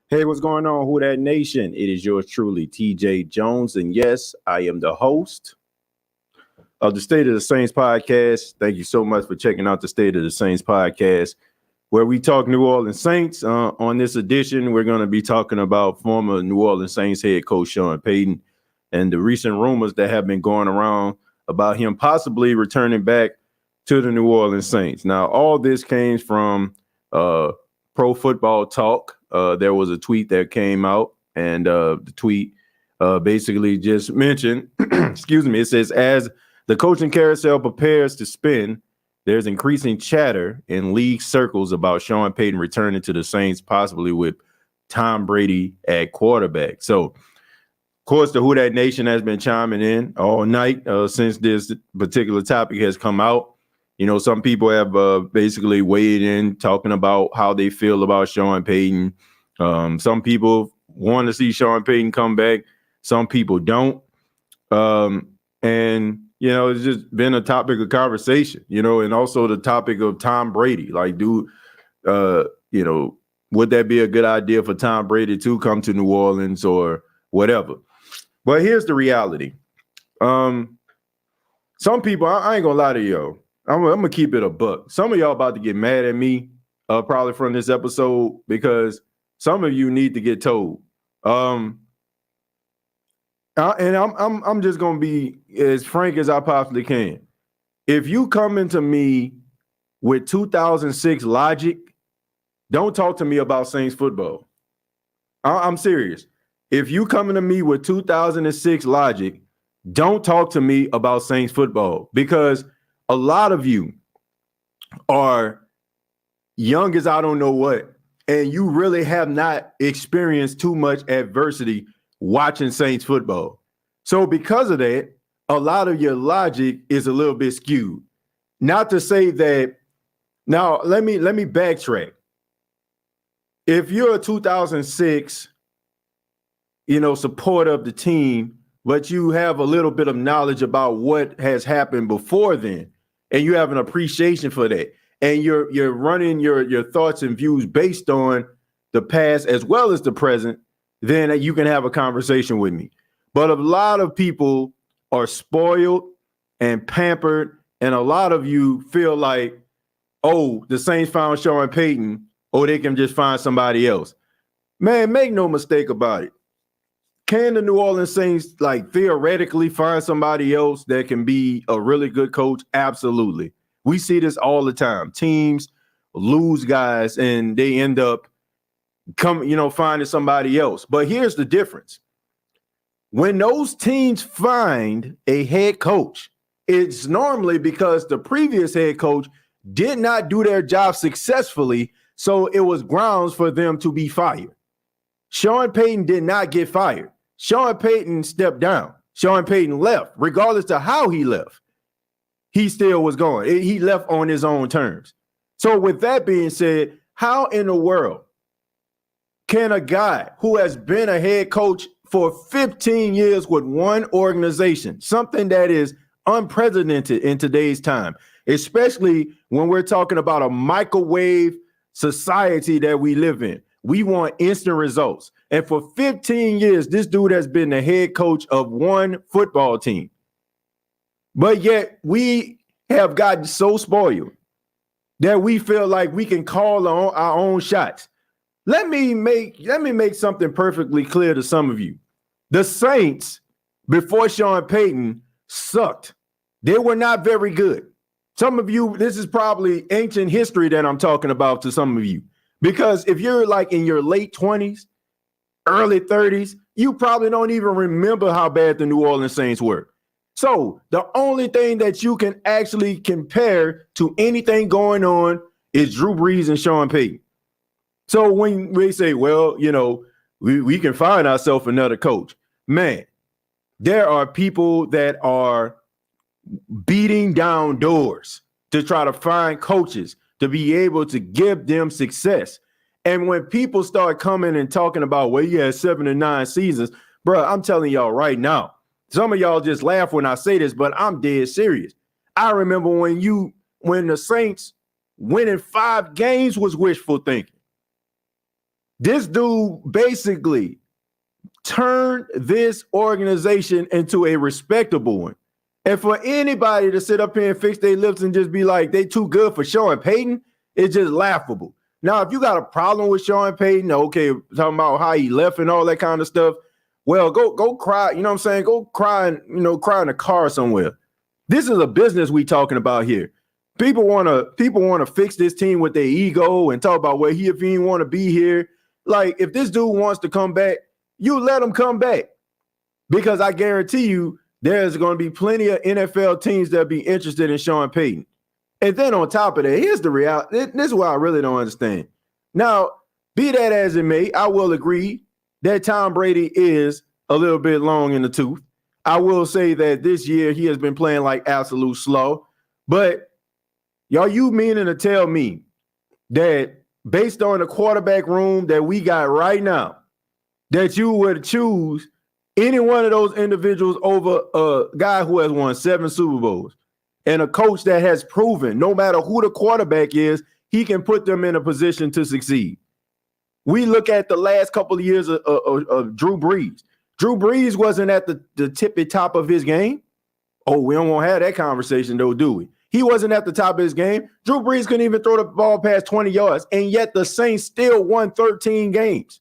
Hey, what's going on, Who Dat Nation? It is yours truly, TJ Jones. And yes, I am the host of the State of the Saints podcast. Thank you so much for checking out the State of the Saints podcast, where we talk New Orleans Saints. On this edition, we're going to be talking about former New Orleans Saints head coach Sean Payton and the recent rumors that have been going around about him possibly returning back to the New Orleans Saints. Now, all this came from Pro Football Talk. There was a tweet that came out, and the tweet basically just mentioned, it says, as the coaching carousel prepares to spin, there's increasing chatter in league circles about Sean Payton returning to the Saints, possibly with Tom Brady at quarterback. So, of course, the Who Dat Nation has been chiming in all night since this particular topic has come out. You know, some people have basically weighed in talking about how they feel about Sean Payton. Some people want to see Sean Payton come back. Some people don't. And, you know, it's just been a topic of conversation, you know, and also the topic of Tom Brady. Like, would that be a good idea for Tom Brady to come to New Orleans or whatever? But here's the reality. Some people, I ain't gonna lie to you. I'm gonna keep it a buck. Some of y'all about to get mad at me, probably from this episode, because some of you need to get told. And I'm just gonna be as frank as I possibly can. If you come into me with 2006 logic, don't talk to me about Saints football. I'm serious. If you coming to me with 2006 logic, don't talk to me about Saints football, because a lot of you are young as I don't know what, and you really have not experienced too much adversity watching Saints football. So because of that, a lot of your logic is a little bit skewed. Not to say that, now let me backtrack. If you're a 2006, supporter of the team, but you have a little bit of knowledge about what has happened before then, and you have an appreciation for that, and you're running your thoughts and views based on the past as well as the present, then you can have a conversation with me. But a lot of people are spoiled and pampered, and a lot of you feel like, oh, the Saints found Sean Payton, or they can just find somebody else. Man, make no mistake about it. Can the New Orleans Saints, theoretically find somebody else that can be a really good coach? Absolutely. We see this all the time. Teams lose guys and they end up finding somebody else. But here's the difference. When those teams find a head coach, it's normally because the previous head coach did not do their job successfully, so it was grounds for them to be fired. Sean Payton did not get fired. Sean Payton stepped down. Sean Payton left, regardless of how he left. he still was gone. He left on his own terms. So with that being said, how in the world can a guy who has been a head coach for 15 years with one organization, something that is unprecedented in today's time, especially when we're talking about a microwave society that we live in. We want instant results. And for 15 years, this dude has been the head coach of one football team. But yet we have gotten so spoiled that we feel like we can call on our own shots. Let me make something perfectly clear to some of you. The Saints, before Sean Payton, sucked. They were not very good. Some of you, this is probably ancient history that I'm talking about to some of you. Because if you're like in your late 20s, early 30s, you probably don't even remember how bad the New Orleans Saints were. So the only thing that you can actually compare to anything going on is Drew Brees and Sean Payton. So when we say, well, you know, we can find ourselves another coach, man, there are people that are beating down doors to try to find coaches to be able to give them success. And when people start coming and talking about, well, you had 7 to 9 seasons, bro, I'm telling y'all right now, some of y'all just laugh when I say this, but I'm dead serious. I remember when the Saints winning 5 games was wishful thinking. This dude basically turned this organization into a respectable one. And for anybody to sit up here and fix their lips and just be like, they too good for Sean Payton, it's just laughable. Now, if you got a problem with Sean Payton, okay, talking about how he left and all that kind of stuff, well, go cry, you know what I'm saying? Go cry, cry in a car somewhere. This is a business we talking about here. People want to fix this team with their ego and talk about, well, if he didn't want to be here. Like, if this dude wants to come back, you let him come back. Because I guarantee you, there's going to be plenty of NFL teams that be interested in Sean Payton. And then on top of that, here's the reality. This is what I really don't understand. Now, be that as it may, I will agree that Tom Brady is a little bit long in the tooth. I will say that this year he has been playing like absolute slow. But y'all, you meaning to tell me that based on the quarterback room that we got right now, that you would choose any one of those individuals over a guy who has won 7 Super Bowls and a coach that has proven no matter who the quarterback is, he can put them in a position to succeed? We look at the last couple of years of Drew Brees. Drew Brees wasn't at the tippy top of his game. Oh, we don't want to have that conversation though, do we? He wasn't at the top of his game. Drew Brees couldn't even throw the ball past 20 yards, and yet the Saints still won 13 games.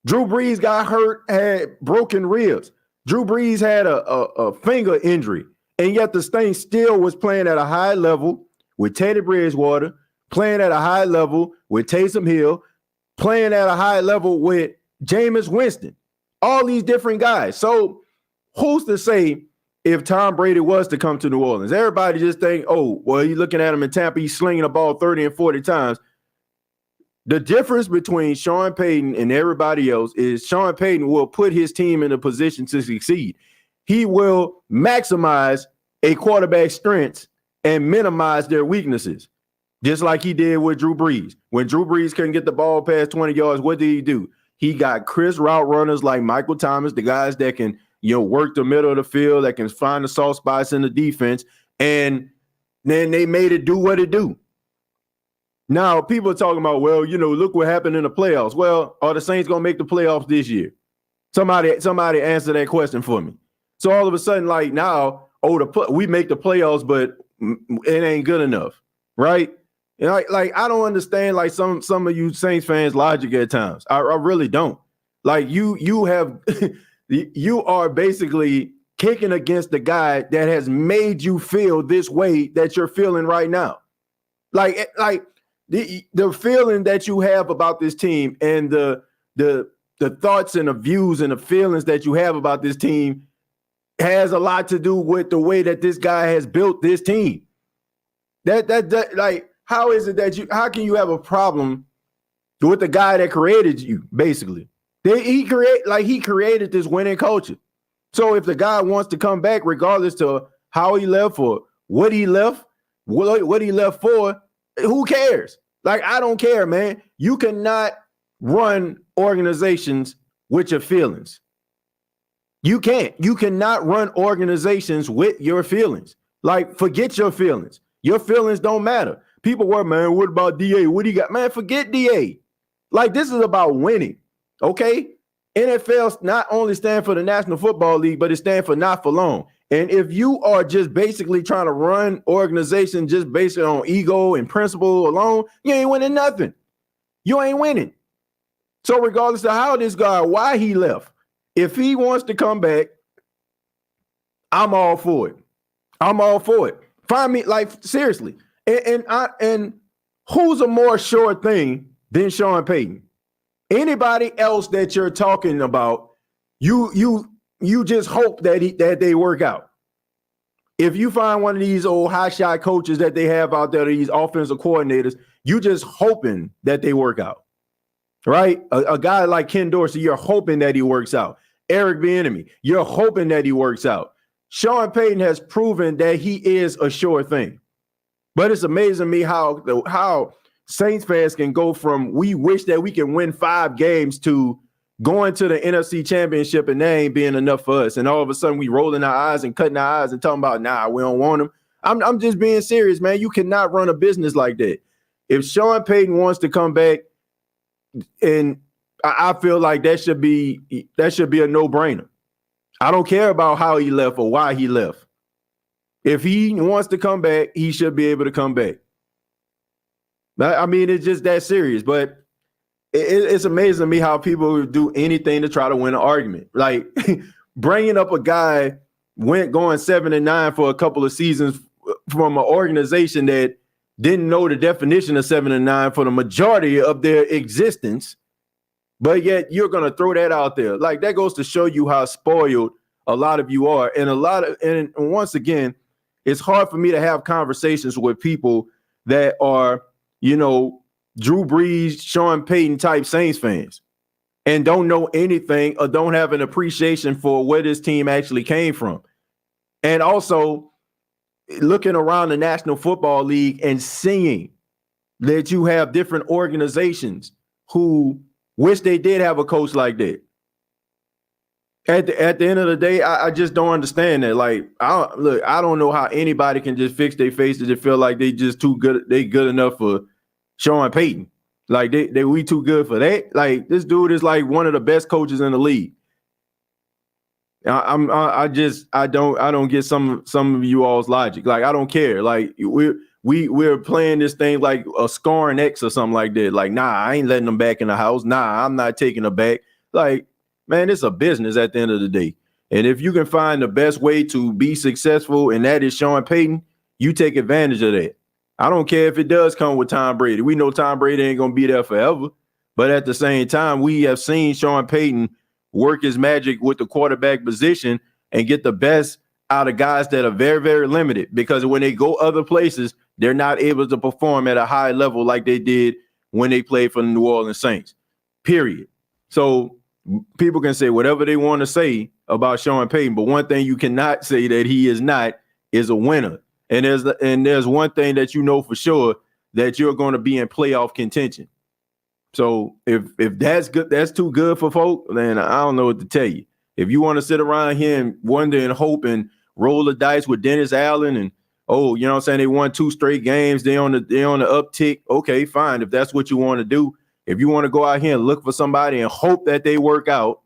Drew Brees got hurt, had broken ribs. Drew Brees had a finger injury, and yet the Saints still was playing at a high level with Teddy Bridgewater, playing at a high level with Taysom Hill, playing at a high level with Jameis Winston, all these different guys. So who's to say if Tom Brady was to come to New Orleans? Everybody just think, oh, well, you're looking at him in Tampa, he's slinging the ball 30 and 40 times. The difference between Sean Payton and everybody else is Sean Payton will put his team in a position to succeed. He will maximize a quarterback's strengths and minimize their weaknesses, just like he did with Drew Brees. When Drew Brees couldn't get the ball past 20 yards, what did he do? He got Chris route runners like Michael Thomas, the guys that can, work the middle of the field, that can find the soft spots in the defense, and then they made it do what it do. Now, people are talking about, well, look what happened in the playoffs. Well, are the Saints going to make the playoffs this year? Somebody answer that question for me. So all of a sudden, like now, we make the playoffs, but it ain't good enough, right? Like I don't understand like some of you Saints fans' logic at times. I really don't. Like you have you are basically kicking against the guy that has made you feel this way that you're feeling right now. Like the feeling that you have about this team and the thoughts and the views and the feelings that you have about this team has a lot to do with the way that this guy has built this team. That like, how is it that how can you have a problem with the guy that created you, basically? He created this winning culture. So if the guy wants to come back, regardless to how he left or what he left, what he left for. Who cares? Like, I don't care, man. You cannot run organizations with your feelings. You can't. You cannot run organizations with your feelings. Like, forget your feelings. Your feelings don't matter. People were, man, what about DA? What do you got? Man, forget DA. Like, this is about winning, okay? NFL not only stand for the National Football League, but it stands for not for long. And if you are just basically trying to run organization just based on ego and principle alone, you ain't winning nothing. You ain't winning. So regardless of how this guy, why he left, if he wants to come back, I'm all for it. I'm all for it. Find me, like, seriously. And who's a more sure thing than Sean Payton? Anybody else that you're talking about, you just hope that they work out. If you find one of these old hotshot coaches that they have out there, these offensive coordinators, you just hoping that they work out, right? A guy like Ken Dorsey, you're hoping that he works out. Eric Bieniemy, you're hoping that he works out. Sean Payton has proven that he is a sure thing. But it's amazing to me how Saints fans can go from we wish that we can win 5 games to going to the NFC Championship and that ain't being enough for us. And all of a sudden we rolling our eyes and cutting our eyes and talking about, nah, we don't want him. I'm just being serious, man. You cannot run a business like that. If Sean Payton wants to come back, and I feel like that should be a no-brainer. I don't care about how he left or why he left. If he wants to come back, he should be able to come back. I mean, it's just that serious. But it's amazing to me how people do anything to try to win an argument. Like bringing up a guy going 7-9 for a couple of seasons from an organization that didn't know the definition of 7-9 for the majority of their existence, but yet you're going to throw that out there. Like, that goes to show you how spoiled a lot of you are. And once again, it's hard for me to have conversations with people that are, Drew Brees, Sean Payton type Saints fans and don't know anything or don't have an appreciation for where this team actually came from. And also looking around the National Football League and seeing that you have different organizations who wish they did have a coach like that. At the end of the day, I just don't understand that. Like, I don't know how anybody can just fix their faces and feel like they just too good. They good enough for Sean Payton. Like we too good for that. Like, this dude is like one of the best coaches in the league. I don't get some of you all's logic. Like, I don't care. Like, we're playing this thing like a scoring X or something like that. Like, nah, I ain't letting them back in the house. Nah, I'm not taking them back. Like, man, it's a business at the end of the day. And if you can find the best way to be successful, and that is Sean Payton, you take advantage of that. I don't care if it does come with Tom Brady. We know Tom Brady ain't going to be there forever. But at the same time, we have seen Sean Payton work his magic with the quarterback position and get the best out of guys that are very, very limited, because when they go other places, they're not able to perform at a high level like they did when they played for the New Orleans Saints, period. So people can say whatever they want to say about Sean Payton, but one thing you cannot say that he is not is a winner. And there's one thing that you know for sure, that you're going to be in playoff contention. So if that's good, that's too good for folk, then I don't know what to tell you. If you want to sit around here and wonder and hope and roll the dice with Dennis Allen and, oh, you know what I'm saying, they won 2 straight games, they on the uptick, okay, fine. If that's what you want to do. If you want to go out here and look for somebody and hope that they work out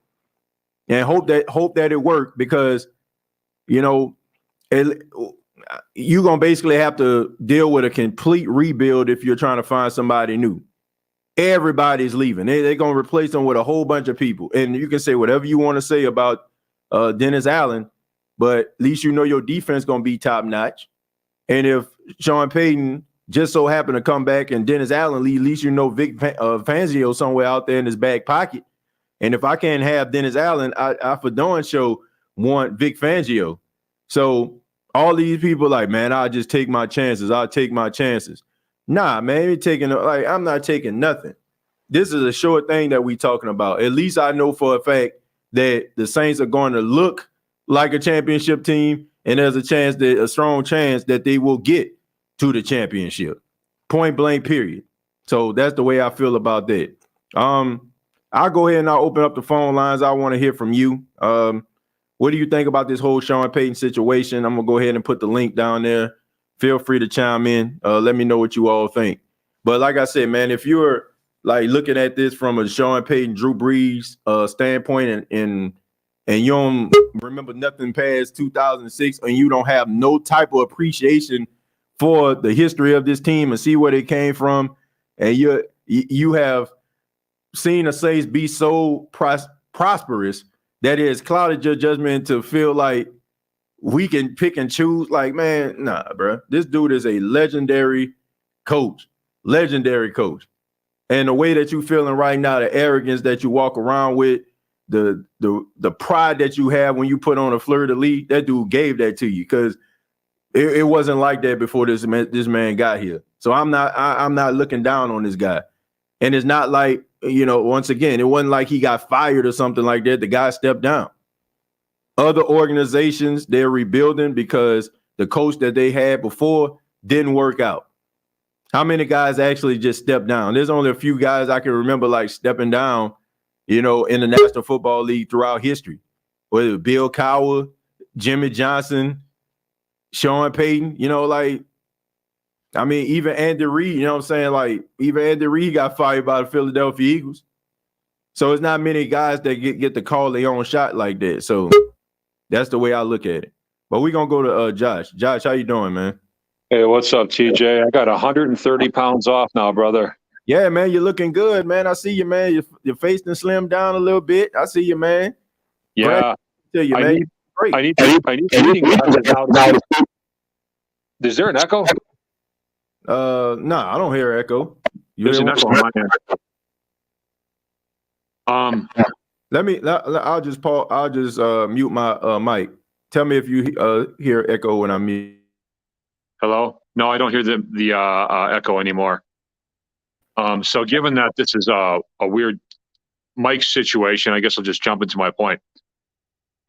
and hope that it worked, because, you're going to basically have to deal with a complete rebuild if you're trying to find somebody new. Everybody's leaving. They're going to replace them with a whole bunch of people. And you can say whatever you want to say about Dennis Allen, but at least your defense going to be top notch. And if Sean Payton just so happened to come back and Dennis Allen leave, at least Vic Fangio somewhere out there in his back pocket. And if I can't have Dennis Allen, I for darn sure want Vic Fangio. So all these people like, man, I'll just take my chances. I'll take my chances. Nah, man, I'm not taking nothing. This is a short thing that we talking about. At least I know for a fact that the Saints are going to look like a championship team, and there's a strong chance that they will get to the championship. Point blank, period. So that's the way I feel about that. I'll go ahead and I'll open up the phone lines. I want to hear from you. What do you think about this whole Sean Payton situation? I'm going to go ahead and put the link down there. Feel free to chime in. Let me know what you all think. But like I said, man, if you're like looking at this from a Sean Payton, Drew Brees standpoint and you don't remember nothing past 2006 and you don't have no type of appreciation for the history of this team and see where they came from, and you have seen the Saints be so prosperous that it has clouded your judgment to feel like we can pick and choose. Like, man, nah, bro. This dude is a legendary coach. And the way that you feeling right now, the arrogance that you walk around with, the pride that you have when you put on a fleur-de-lis, that dude gave that to you, because it wasn't like that before this man got here. So I'm not looking down on this guy. And it's not like, once again, it wasn't like he got fired or something like that. The guy stepped down. Other organizations, they're rebuilding because the coach that they had before didn't work out. How many guys actually just stepped down? There's only a few guys I can remember like stepping down, in the National Football League throughout history. Whether it was Bill Cowher, Jimmy Johnson, Sean Payton, even Andy Reid, you know what I'm saying? Like, even Andy Reid got fired by the Philadelphia Eagles. So it's not many guys that get to call their own shot like that. So that's the way I look at it. But we're going to go to Josh. Josh, how you doing, man? Hey, what's up, TJ? I got 130 pounds off now, brother. Yeah, man, you're looking good, man. I see you, man. Your face done slimmed down a little bit. I see you, man. Yeah. You, man. I need now. Is there an echo? No, I don't hear echo. There's an echo on my end. I'll just pause. I'll just mute my mic. Tell me if you hear echo when I mute. Hello? No, I don't hear the echo anymore. So given that this is a weird mic situation, I guess I'll just jump into my point.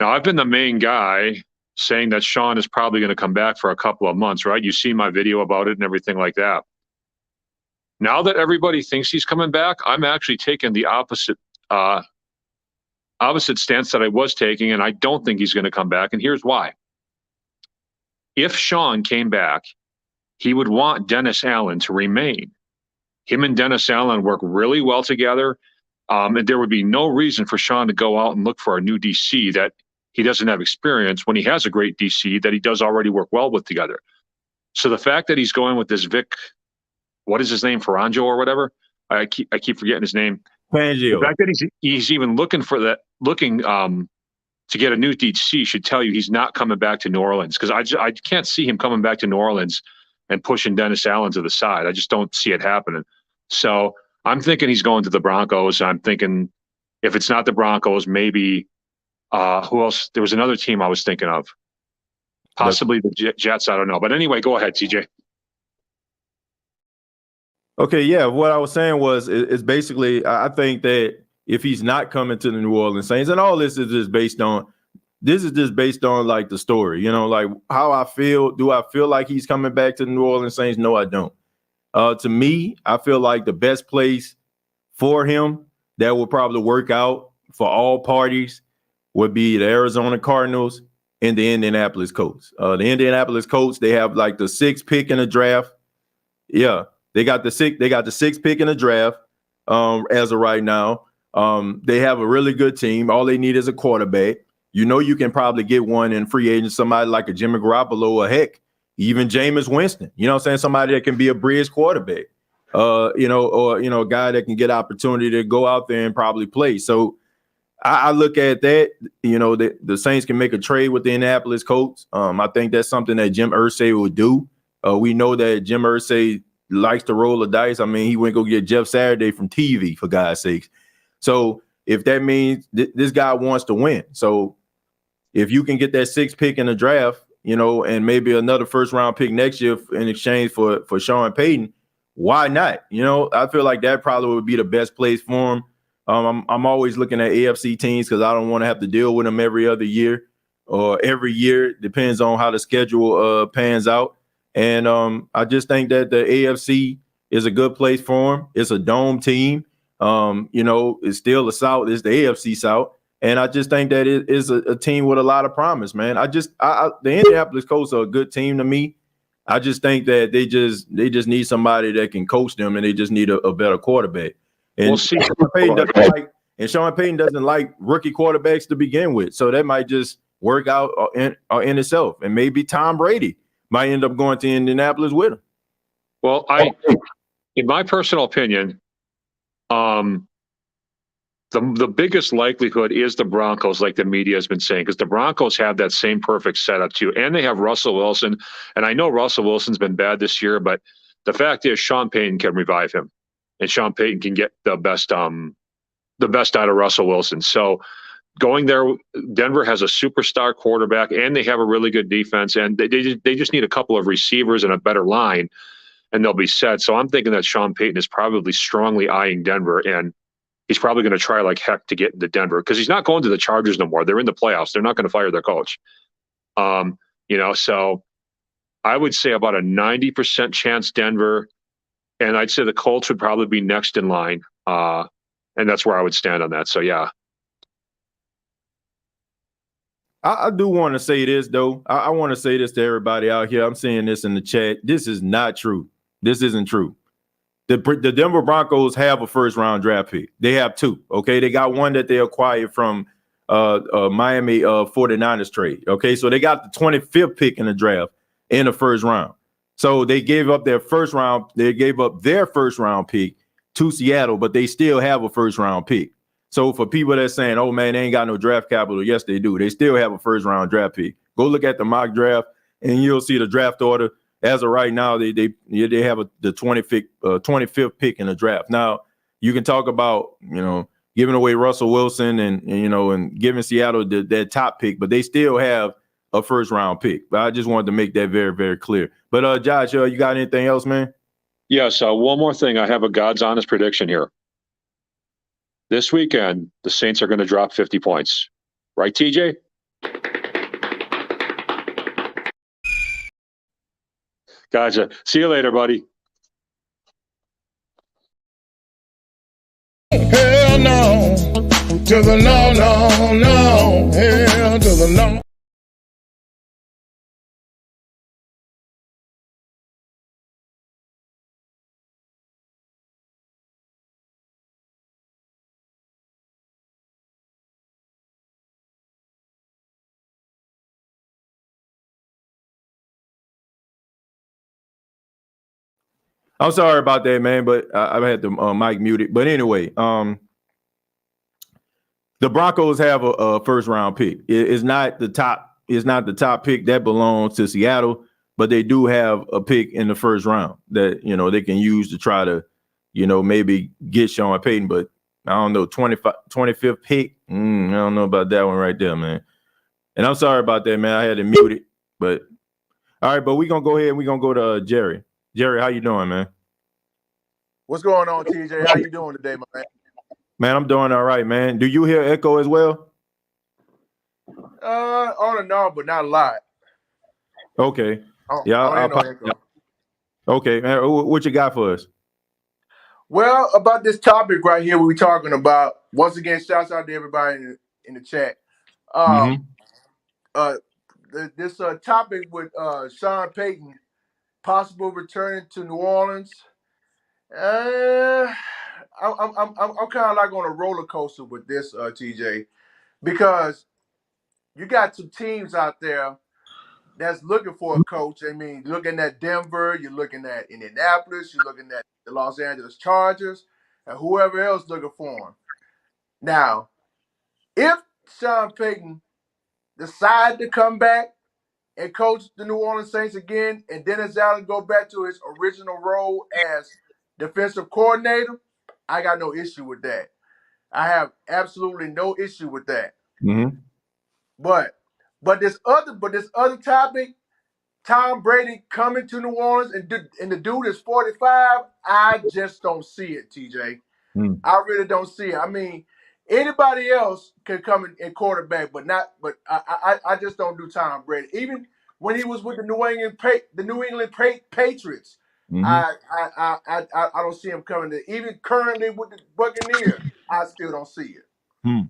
Now, I've been the main guy saying that Sean is probably going to come back for a couple of months, right? You see my video about it and everything like that. Now that everybody thinks he's coming back, I'm actually taking the opposite stance that I was taking, and I don't think he's going to come back, and here's why. If Sean came back, he would want Dennis Allen to remain. Him and Dennis Allen work really well together, and there would be no reason for Sean to go out and look for a new DC that he doesn't have experience when he has a great DC that he does already work well with together. So the fact that he's going with this Vic, what is his name, Ferrangio or whatever? I keep forgetting his name. Fangio. The fact that he's even looking to get a new DC should tell you he's not coming back to New Orleans, because I can't see him coming back to New Orleans and pushing Dennis Allen to the side. I just don't see it happening. So I'm thinking he's going to the Broncos. I'm thinking if it's not the Broncos, maybe who else? There was another team I was thinking of. Possibly the Jets. I don't know. But anyway, go ahead, TJ. Okay, yeah. What I was saying was it's basically, I think that if he's not coming to the New Orleans Saints, and all this is just based on like the story, like how I feel. Do I feel like he's coming back to the New Orleans Saints? No, I don't. To me, I feel like the best place for him that will probably work out for all parties would be the Arizona Cardinals and the Indianapolis Colts. The Indianapolis Colts, they have like the 6th pick in the draft. Yeah, they got the 6th pick in the draft as of right now. They have a really good team. All they need is a quarterback. You can probably get one in free agent, somebody like a Jimmy Garoppolo or heck, even Jameis Winston. You know what I'm saying? Somebody that can be a bridge quarterback. Or a guy that can get opportunity to go out there and probably play. So I look at that, the Saints can make a trade with the Indianapolis Colts. I think that's something that Jim Irsay would do. We know that Jim Irsay likes to roll the dice. I mean, he went go get Jeff Saturday from TV, for God's sakes. So if that means this guy wants to win. So if you can get that 6th pick in the draft, and maybe another 1st-round pick next year in exchange for Sean Payton, why not? I feel like that probably would be the best place for him. I'm always looking at AFC teams because I don't want to have to deal with them every other year. or every year. Depends on how the schedule pans out. And I just think that the AFC is a good place for him. It's a dome team. It's still the South. It's the AFC South. And I just think that it is a team with a lot of promise, man. The Indianapolis Colts are a good team to me. I just think that they just need somebody that can coach them, and they just need a better quarterback. And we'll see. Sean Payton doesn't like rookie quarterbacks to begin with, so that might just work out in itself. And maybe Tom Brady might end up going to Indianapolis with him. Well, in my personal opinion, the biggest likelihood is the Broncos, like the media has been saying, because the Broncos have that same perfect setup too, and they have Russell Wilson. And I know Russell Wilson's been bad this year, but the fact is Sean Payton can revive him, and Sean Payton can get the best out of Russell Wilson. So going there, Denver has a superstar quarterback, and they have a really good defense, and they just need a couple of receivers and a better line, and they'll be set. So I'm thinking that Sean Payton is probably strongly eyeing Denver, and he's probably going to try like heck to get into Denver, because he's not going to the Chargers no more. They're in the playoffs. They're not going to fire their coach. So I would say about a 90% chance Denver, and I'd say the Colts would probably be next in line. And that's where I would stand on that. So, yeah. I do want to say this, though. I want to say this to everybody out here. I'm saying this in the chat. This is not true. This isn't true. The Denver Broncos have a first-round draft pick. They have two, okay? They got one that they acquired from Miami 49ers trade, okay? So they got the 25th pick in the draft in the first round. So they gave up their first round. They gave up their first-round pick to Seattle, but they still have a first-round pick. So for people that's saying, oh, man, they ain't got no draft capital, yes, they do. They still have a first-round draft pick. Go look at the mock draft, and you'll see the draft order. As of right now, they have the 25th pick in the draft. Now, you can talk about, giving away Russell Wilson and giving Seattle that top pick, but they still have a first-round pick. But I just wanted to make that very, very clear. But, Josh, you got anything else, man? Yes. One more thing. I have a God's honest prediction here. This weekend, the Saints are going to drop 50 points. Right, TJ? Gotcha. See you later, buddy. Hell no. To the no, no, no. Hell to the no. I'm sorry about that, man, but I had the mic muted. But anyway, the Broncos have a first round pick. It's not the top. It's not the top pick that belongs to Seattle, but they do have a pick in the first round that they can use to try to maybe get Sean Payton. But I don't know, 25th pick. I don't know about that one right there, man. And I'm sorry about that, man. I had to mute it. But all right, but we're gonna go ahead and we're gonna go to Jerry. Jerry, how you doing, man? What's going on, TJ? How you doing today, my man? Man, I'm doing all right, man. Do you hear echo as well? On and off, but not a lot. Okay. Echo. Okay, man. What you got for us? Well, about this topic right here we're talking about. Once again, shouts out to everybody in the chat. This topic with Sean Payton possible returning to New Orleans. I'm kind of like on a roller coaster with this, TJ, because you got some teams out there that's looking for a coach. I mean, looking at Denver, you're looking at Indianapolis, you're looking at the Los Angeles Chargers, and whoever else looking for him. Now, if Sean Payton decide to come back and coach the New Orleans Saints again, and Dennis Allen go back to his original role as defensive coordinator, I got no issue with that. I have absolutely no issue with that. Mm-hmm. But this other topic, Tom Brady coming to New Orleans and the dude is 45, I just don't see it, TJ. I really don't see it. I mean, Anybody else can come in and quarterback, but I just don't do Tom Brady. Even when he was with the New England Patriots, Mm-hmm. I don't see him coming to. Even currently with the Buccaneers, I still don't see it. Hmm.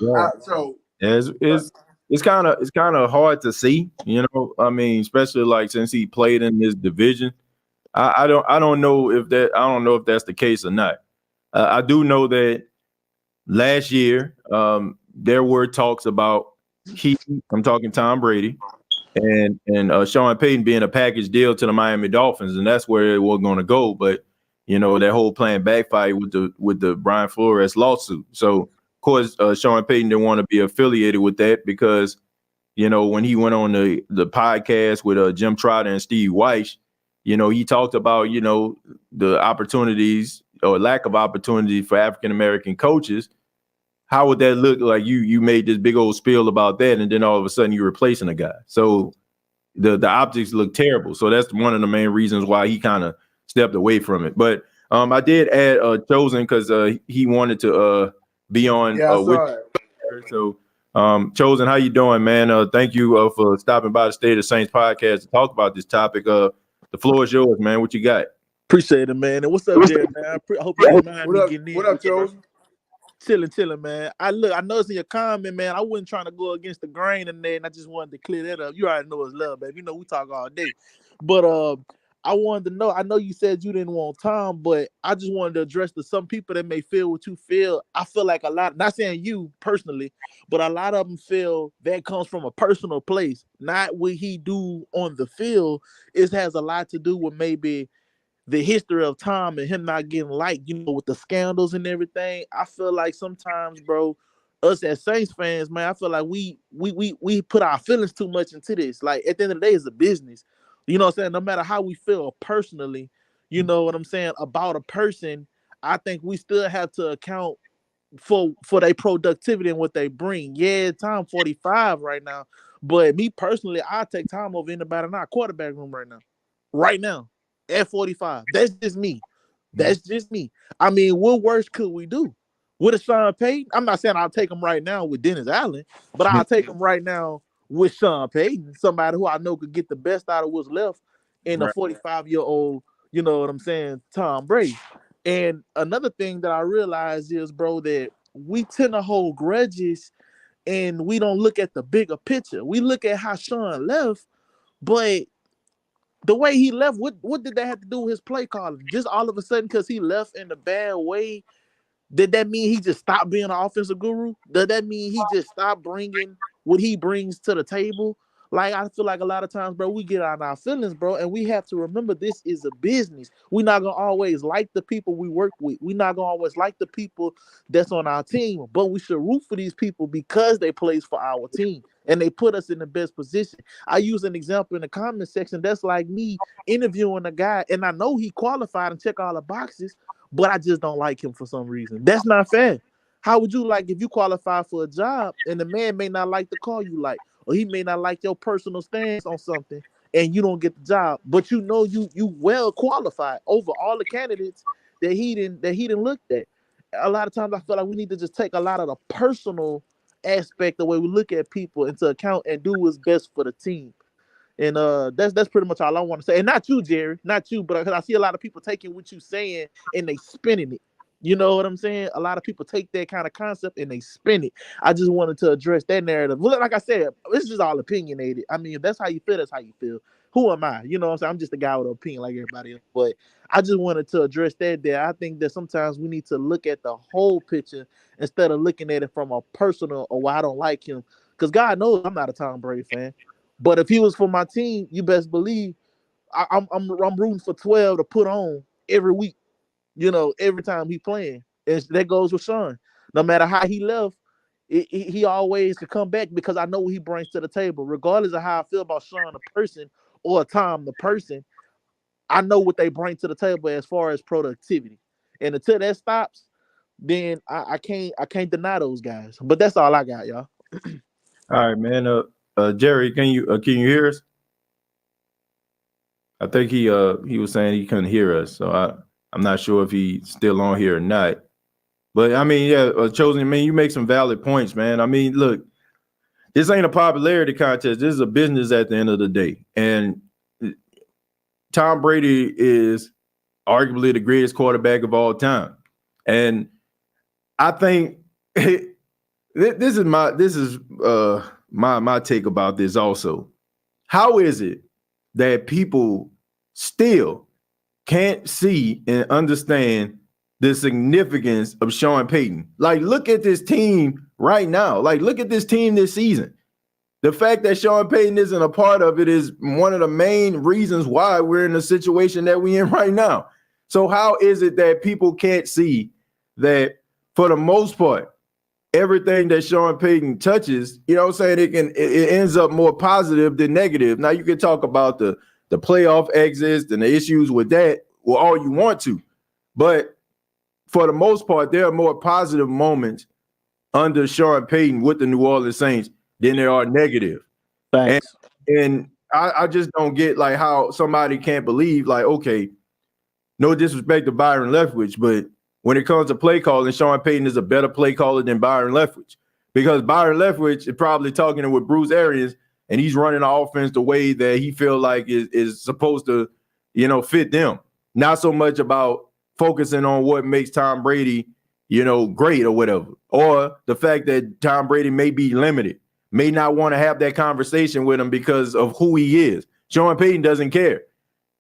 Yeah. So It's kind of hard to see, you know. I mean, especially like since he played in this division. I don't know if that's the case or not. I do know that last year there were talks about I'm talking Tom Brady and Sean Payton being a package deal to the Miami Dolphins, and that's where it was going to go. But you know that whole plan backfired with the Brian Flores lawsuit. So of course Sean Payton didn't want to be affiliated with that because you know when he went on the podcast with Jim Trotter and Steve Weiss, you know he talked about you know the opportunities or lack of opportunity for African American coaches. How would that look like you made this big old spiel about that and then all of a sudden you're replacing a guy? So the optics look terrible. So that's one of the main reasons why he kind of stepped away from it. But I did add Chosen because he wanted to be on yeah, I with saw it. so Chosen, how you doing, man? Thank you for stopping by the State of the Saints podcast to talk about this topic. The floor is yours, man. What you got? Appreciate it, man. And what's up, Jerry, man? I hope you didn't mind me getting in. What up, with you, bro. Chosen? Chilling, man. I noticed in your comment, man, I wasn't trying to go against the grain in there, and I just wanted to clear that up. You already know it's love, baby. You know we talk all day. But I wanted to know, I know you said you didn't want Tom, but I just wanted to address to some people that may feel what you feel. I feel like a lot, not saying you personally, but a lot of them feel that comes from a personal place, not what he do on the field. It has a lot to do with maybe the history of Tom and him not getting liked, you know, with the scandals and everything. I feel like sometimes, bro, us as Saints fans, man, I feel like we put our feelings too much into this. Like at the end of the day, it's a business. You know what I'm saying? No matter how we feel personally, you know what I'm saying, about a person, I think we still have to account for their productivity and what they bring. Yeah, Tom 45 right now. But me personally, I take Tom over anybody in our quarterback room right now. Right now at 45. That's just me. That's just me. I mean, what worse could we do? With a Sean Payton, I'm not saying I'll take him right now with Dennis Allen, but I'll take him right now with Sean Payton, somebody who I know could get the best out of what's left in a 45-year-old, you know what I'm saying, Tom Brady. And another thing that I realized is, bro, that we tend to hold grudges and we don't look at the bigger picture. We look at how Sean left, but the way he left, what did that have to do with his play calling? Just all of a sudden, because he left in a bad way, did that mean he just stopped being an offensive guru? Does that mean he just stopped bringing what he brings to the table? Like, I feel like a lot of times, bro, we get on our feelings, bro, and we have to remember this is a business. We're not going to always like the people we work with. We're not going to always like the people that's on our team, but we should root for these people because they plays for our team and they put us in the best position. I use an example in the comment section. That's like me interviewing a guy, and I know he qualified and check all the boxes, but I just don't like him for some reason. That's not fair. How would you like if you qualify for a job and the man may not like the call you like, or he may not like your personal stance on something, and you don't get the job, but you know you well qualified over all the candidates that he didn't look at. A lot of times I feel like we need to just take a lot of the personal aspect, the way we look at people, into account and do what's best for the team. And that's pretty much all I want to say. And not you, Jerry, not you, but because I see a lot of people taking what you're saying and they spinning it. You know what I'm saying? A lot of people take that kind of concept and they spin it. I just wanted to address that narrative. Well, like I said, it's just all opinionated. I mean, if that's how you feel, that's how you feel. Who am I? You know what I'm saying? I'm just a guy with an opinion like everybody else. But I just wanted to address that there. I think that sometimes we need to look at the whole picture instead of looking at it from a personal, or why I don't like him. Because God knows I'm not a Tom Brady fan. But if he was for my team, you best believe I'm rooting for 12 to put on every week. You know, every time he playing, and that goes with Sean. No matter how he left, he always could come back because I know what he brings to the table. Regardless of how I feel about Sean the person or Tom the person, I know what they bring to the table as far as productivity. And until that stops, then I can't deny those guys. But that's all I got, y'all. All right, man. Jerry, can you hear us? I think he was saying he couldn't hear us, so I'm not sure if he's still on here or not. But I mean, yeah, Chosen, man, you make some valid points, man. I mean, look, this ain't a popularity contest. This is a business at the end of the day. And Tom Brady is arguably the greatest quarterback of all time. And I think this is my take about this also. How is it that people still can't see and understand the significance of Sean Payton? Like, look at this team right now. Like, look at this team this season. The fact that Sean Payton isn't a part of it is one of the main reasons why we're in the situation that we're in right now. So how is it that people can't see that for the most part, everything that Sean Payton touches, you know what I'm saying, it ends up more positive than negative. Now you can talk about the playoff exits and the issues with that, well, all you want to. But for the most part, there are more positive moments under Sean Payton with the New Orleans Saints than there are negative. Thanks. And I just don't get like how somebody can't believe, like, okay, no disrespect to Byron Leftwich, but when it comes to play calling, Sean Payton is a better play caller than Byron Leftwich, because Byron Leftwich is probably talking with Bruce Arians and he's running the offense the way that he feel like is supposed to, you know, fit them. Not so much about focusing on what makes Tom Brady, you know, great or whatever, or the fact that Tom Brady may be limited, may not want to have that conversation with him because of who he is. Sean Payton doesn't care.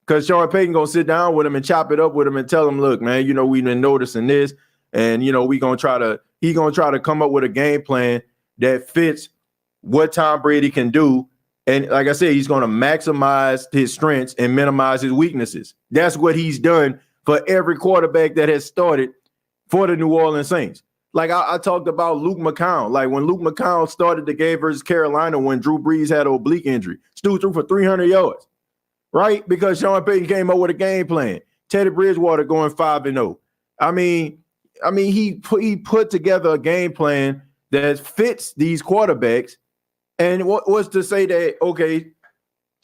Because Sean Payton gonna sit down with him and chop it up with him and tell him, look, man, you know, we've been noticing this, and you know, he's gonna try to come up with a game plan that fits what Tom Brady can do. And like I said, he's gonna maximize his strengths and minimize his weaknesses. That's what he's done for every quarterback that has started for the New Orleans Saints. Like I talked about Luke McCown. Like when Luke McCown started the game versus Carolina when Drew Brees had an oblique injury, Stu threw for 300 yards. Right? Because Sean Payton came up with a game plan. Teddy Bridgewater going 5-0. I mean, he put together a game plan that fits these quarterbacks. And what was to say that, okay,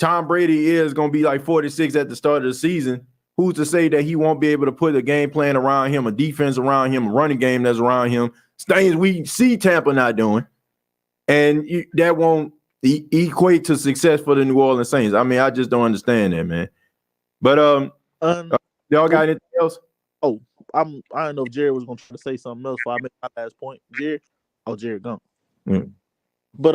Tom Brady is going to be like 46 at the start of the season. Who's to say that he won't be able to put a game plan around him, a defense around him, a running game that's around him, things we see Tampa not doing, and that won't equate to success for the New Orleans Saints? I mean, I just don't understand that, man. But y'all got anything else? Oh, I don't know if Jerry was gonna try to say something else before I make my last point. Jerry gone. But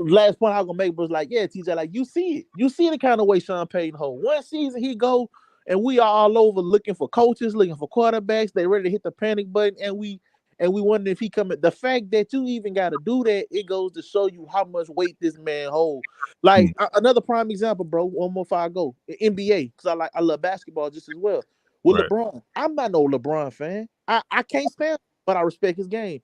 last point I was gonna make was like, yeah, TJ, like you see the kind of way Sean Payton hold. One season he go and we are all over looking for coaches, looking for quarterbacks. They ready to hit the panic button, and we wonder if he coming. The fact that you even got to do that, it goes to show you how much weight this man hold. Like another prime example, bro. One more before I go. NBA, because I love basketball just as well. With LeBron, I'm not no LeBron fan. I can't stand him, but I respect his game.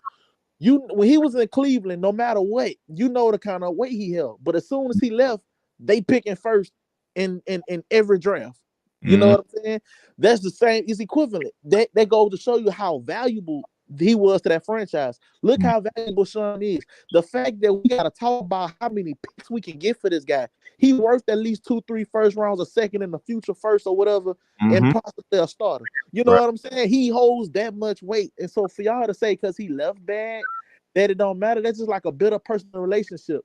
When he was in Cleveland, no matter what, you know the kind of weight he held. But as soon as he left, they picking first in every draft. You know what I'm saying? That's the same. It's equivalent. That goes to show you how valuable he was to that franchise. Look how valuable Sean is. The fact that we got to talk about how many picks we can get for this guy. He worth at least 2-3 first rounds, a second in the future first or whatever, and possibly a starter. You know what I'm saying? He holds that much weight. And so for y'all to say because he left bad, that it don't matter, that's just like a bitter personal relationship.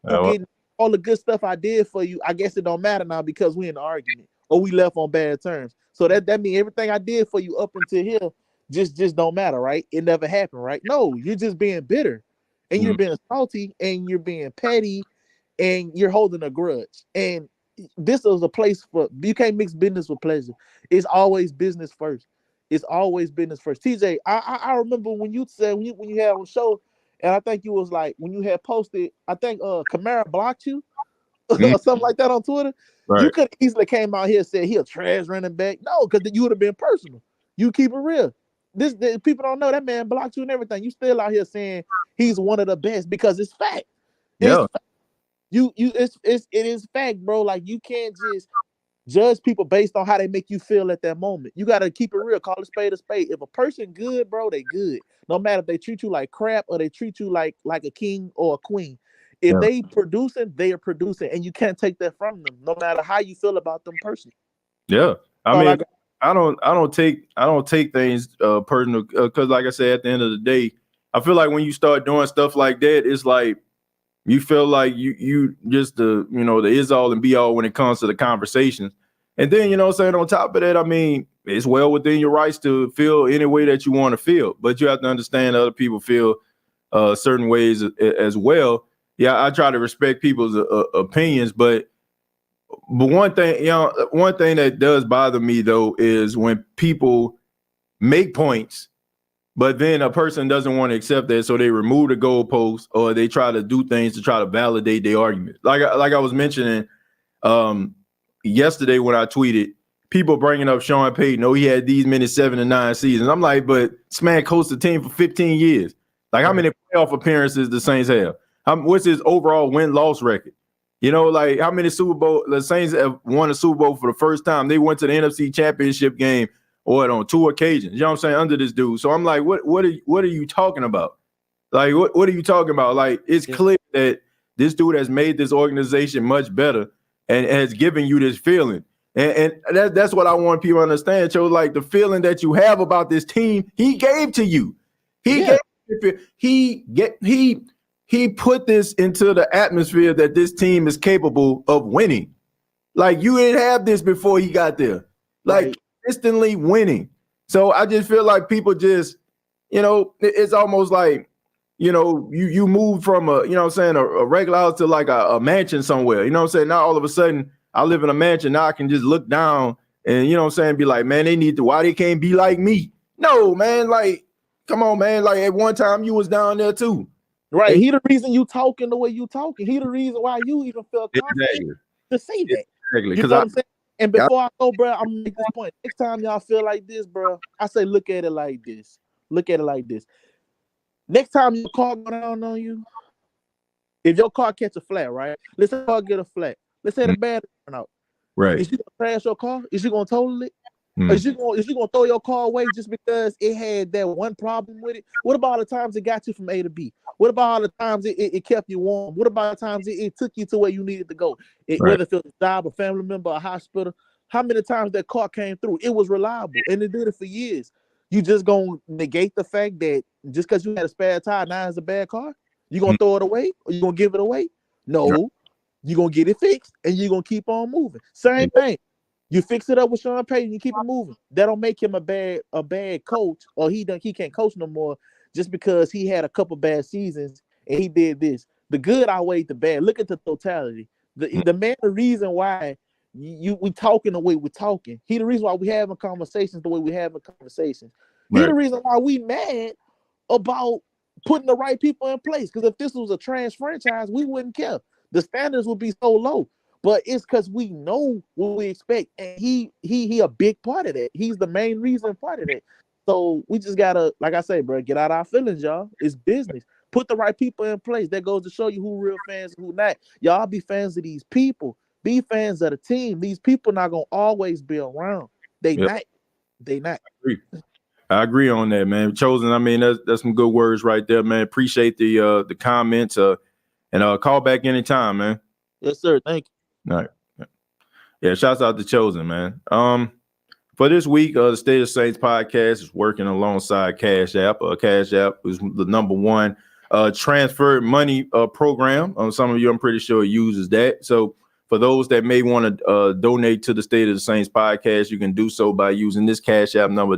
Getting all the good stuff I did for you, I guess it don't matter now because we in an argument or we left on bad terms. So that means everything I did for you up until here just don't matter, right? It never happened, right? No, you're just being bitter and you're being salty and you're being petty and you're holding a grudge. And this is a place for, you can't mix business with pleasure. It's always business first. It's always business first. TJ, I remember when you said when you had on show, and I think you was like when you had posted, I think Kamara blocked you or something like that on Twitter. Right. You could easily came out here and said he a trash running back. No, because you would have been personal. You keep it real. This people don't know that man blocked you and everything. You still out here saying he's one of the best because it's fact. It's fact. It is fact, bro. Like you can't just judge people based on how they make you feel at that moment. You got to keep it real. Call a spade a spade. If a person good, bro, they good. No matter if they treat you like crap or they treat you like a king or a queen. If they producing, they are producing, and you can't take that from them, no matter how you feel about them personally. Yeah, I mean, I don't take things personal because, like I said, at the end of the day, I feel like when you start doing stuff like that, it's like you feel like you just the is all and be all when it comes to the conversations. And then what I'm saying, on top of that, I mean, it's well within your rights to feel any way that you want to feel, but you have to understand other people feel certain ways as well. Yeah, I try to respect people's opinions, but one thing, one thing that does bother me though is when people make points, but then a person doesn't want to accept that, so they remove the goalpost or they try to do things to try to validate their argument. Like I was mentioning yesterday when I tweeted, people bringing up Sean Payton. Oh, he had these many 7 to 9 seasons. I'm like, but this man coached the team for 15 years. Like, how many playoff appearances the Saints have? What's his overall win-loss record? Like how many Super Bowl the Saints have won a Super Bowl for the first time? They went to the NFC Championship game on 2 occasions. You know what I'm saying? Under this dude. So I'm like, what are you talking about? Like, what are you talking about? Like, it's clear that this dude has made this organization much better and has given you this feeling. And that's what I want people to understand. So, like, the feeling that you have about this team, he gave to you. He put this into the atmosphere that this team is capable of winning. Like, you didn't have this before he got there. Like, instantly winning. So I just feel like people just, it's almost like, you move from a regular house to like a mansion somewhere. You know what I'm saying? Now all of a sudden I live in a mansion. Now I can just look down and be like, man, why they can't be like me? No, man, like, come on, man. Like, at one time you was down there too. Right. He the reason you talking the way you talking. He the reason why you even feel confident to say that. Exactly. You know what I'm saying? And before I go, bro, I'm gonna make this point. Next time y'all feel like this, bro, I say look at it like this. Look at it like this. Next time your car go down on you, if your car catch a flat, right? Let's say your car get a flat. Let's say the battery run out. Right. Is you gonna crash your car? Is you gonna total it? Is you gonna throw your car away just because it had that one problem with it? What about all the times it got you from A to B? What about all the times it kept you warm? What about the times it took you to where you needed to go? Whether it was a job, a family member, a hospital, how many times that car came through? It was reliable, and it did it for years. You just gonna negate the fact that just because you had a spare tire, now it's a bad car? You gonna throw it away or you gonna give it away? No, you gonna get it fixed and you gonna keep on moving. Same thing. You fix it up with Sean Payton, you keep it moving. That don't make him a bad coach, or he can't coach no more just because he had a couple bad seasons and he did this. The good outweighed the bad. Look at the totality. The reason why we talking the way we're talking. He the reason why we having conversations the way we having conversations. He the reason why we mad about putting the right people in place. Because if this was a trash franchise, we wouldn't care. The standards would be so low. But it's because we know what we expect, and he a big part of that. He's the main reason part of that. So we just gotta, like I say, bro, get out our feelings, y'all. It's business. Put the right people in place. That goes to show you who real fans and who not. Y'all be fans of these people. Be fans of the team. These people not gonna always be around. They not. I agree on that, man. Chosen. I mean, that's some good words right there, man. Appreciate the comments. And call back anytime, man. Yes, sir. Thank you. All right. Yeah, shouts out to Chosen, man. For this week, the State of Saints podcast is working alongside Cash App. Cash App is the #1 transfer money program. Some of you, I'm pretty sure, uses that. So for those that may want to donate to the State of the Saints podcast, you can do so by using this Cash App number,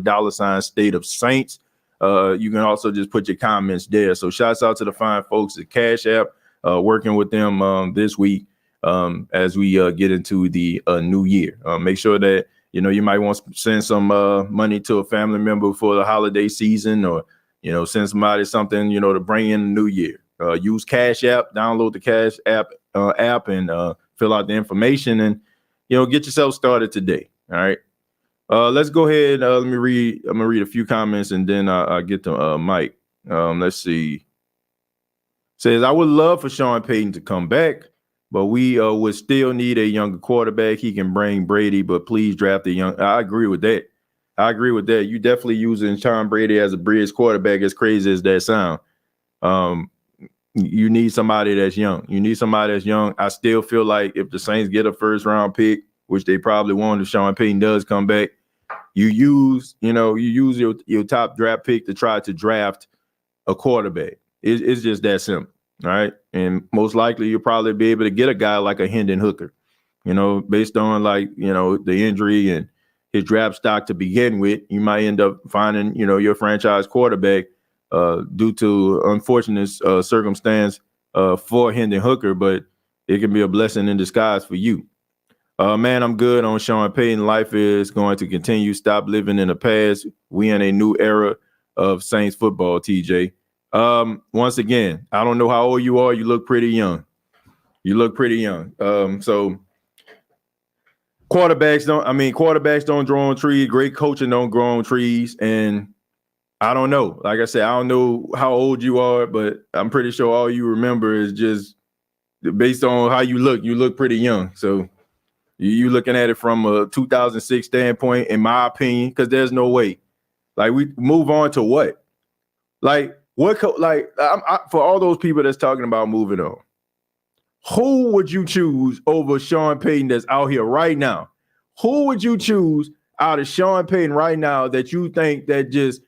$State of Saints. You can also just put your comments there. So shouts out to the fine folks at Cash App, working with them this week. As we get into the new year, make sure that you might want to send some money to a family member for the holiday season, or send somebody something to bring in the new year. Use Cash App, download the Cash App and fill out the information, and get yourself started today. All right, let's go ahead. Let me read. I'm gonna read a few comments and then I'll get to Mike. Let's see. Says, I would love for Sean Payton to come back, but we would still need a younger quarterback. He can bring Brady, but please draft a young. I agree with that. You definitely using Tom Brady as a bridge quarterback, as crazy as that sound. You need somebody that's young. I still feel like if the Saints get a first round pick, which they probably won't if Sean Payton does come back, You use your top draft pick to try to draft a quarterback. It's just that simple, all right? And most likely you'll probably be able to get a guy like a Hendon Hooker, based on the injury and his draft stock to begin with. You might end up finding, your franchise quarterback due to unfortunate circumstance for Hendon Hooker, but it can be a blessing in disguise for you. Man, I'm good on Sean Payton. Life is going to continue. Stop living in the past. We in a new era of Saints football, TJ. Once again, I don't know how old you are. You look pretty young. So quarterbacks don't grow on trees. Great coaching don't grow on trees. And I don't know. Like I said, I don't know how old you are, but I'm pretty sure all you remember is just based on how you look. You look pretty young. So you looking at it from a 2006 standpoint, in my opinion, because there's no way. Like, we move on to what? Like, for all those people that's talking about moving on, who would you choose over Sean Payton that's out here right now? Who would you choose out of Sean Payton right now that you think that just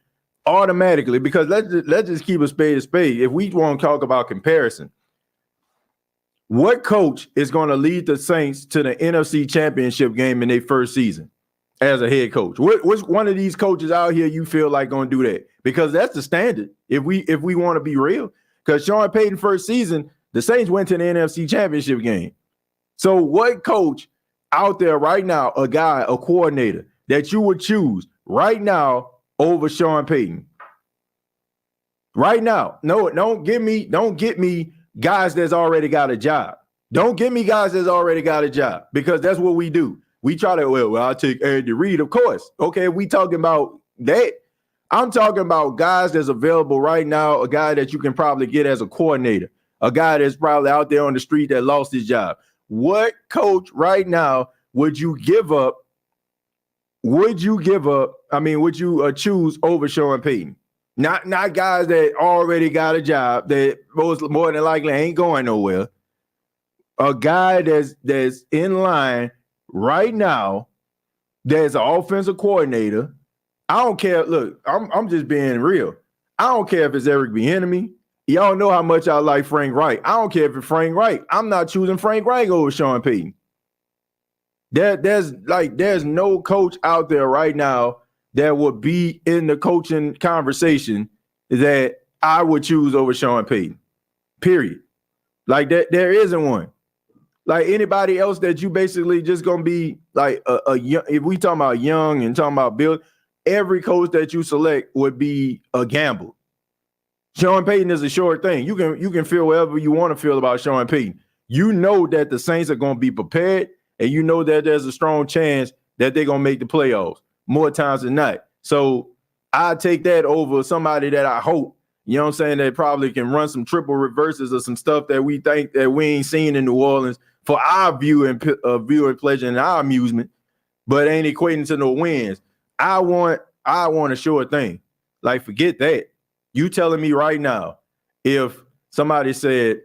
automatically, because let's just keep a spade a spade. If we want to talk about comparison, what coach is going to lead the Saints to the NFC Championship game in their first season as a head coach? What's one of these coaches out here you feel like going to do that? Because that's the standard if we want to be real. Because Sean Payton first season, the Saints went to the NFC Championship game. So what coach out there right now, a coordinator that you would choose right now over Sean Payton? Right now. No, don't get me guys that's already got a job. Don't give me guys that's already got a job, because that's what we do. We try to, well, I'll take Andy Reid, of course. Okay, we talking about that. I'm talking about guys that's available right now, a guy that you can probably get as a coordinator, a guy that's probably out there on the street that lost his job. What coach right now would you give up? Would you choose over Sean Payton? Not guys that already got a job that more than likely ain't going nowhere. A guy that's in line right now, that's an offensive coordinator. I don't care. Look, I'm just being real. I don't care if it's Eric Bieniemy. Y'all know how much I like Frank Reich. I don't care if it's Frank Reich. I'm not choosing Frank Reich over Sean Payton. There's no coach out there right now that would be in the coaching conversation that I would choose over Sean Payton. Period. Like that, there isn't one. Like anybody else that you basically just gonna be like a young. If we talking about young and talking about build, every coach that you select would be a gamble. Sean Payton is a sure thing. You can feel whatever you want to feel about Sean Payton. You know that the Saints are gonna be prepared, and you know that there's a strong chance that they're gonna make the playoffs more times than not. So I take that over somebody that I hope, that probably can run some triple reverses or some stuff that we think that we ain't seen in New Orleans for our viewing pleasure and our amusement, but ain't equating to no wins. I want a sure thing. Like, forget that. You telling me right now, if somebody said,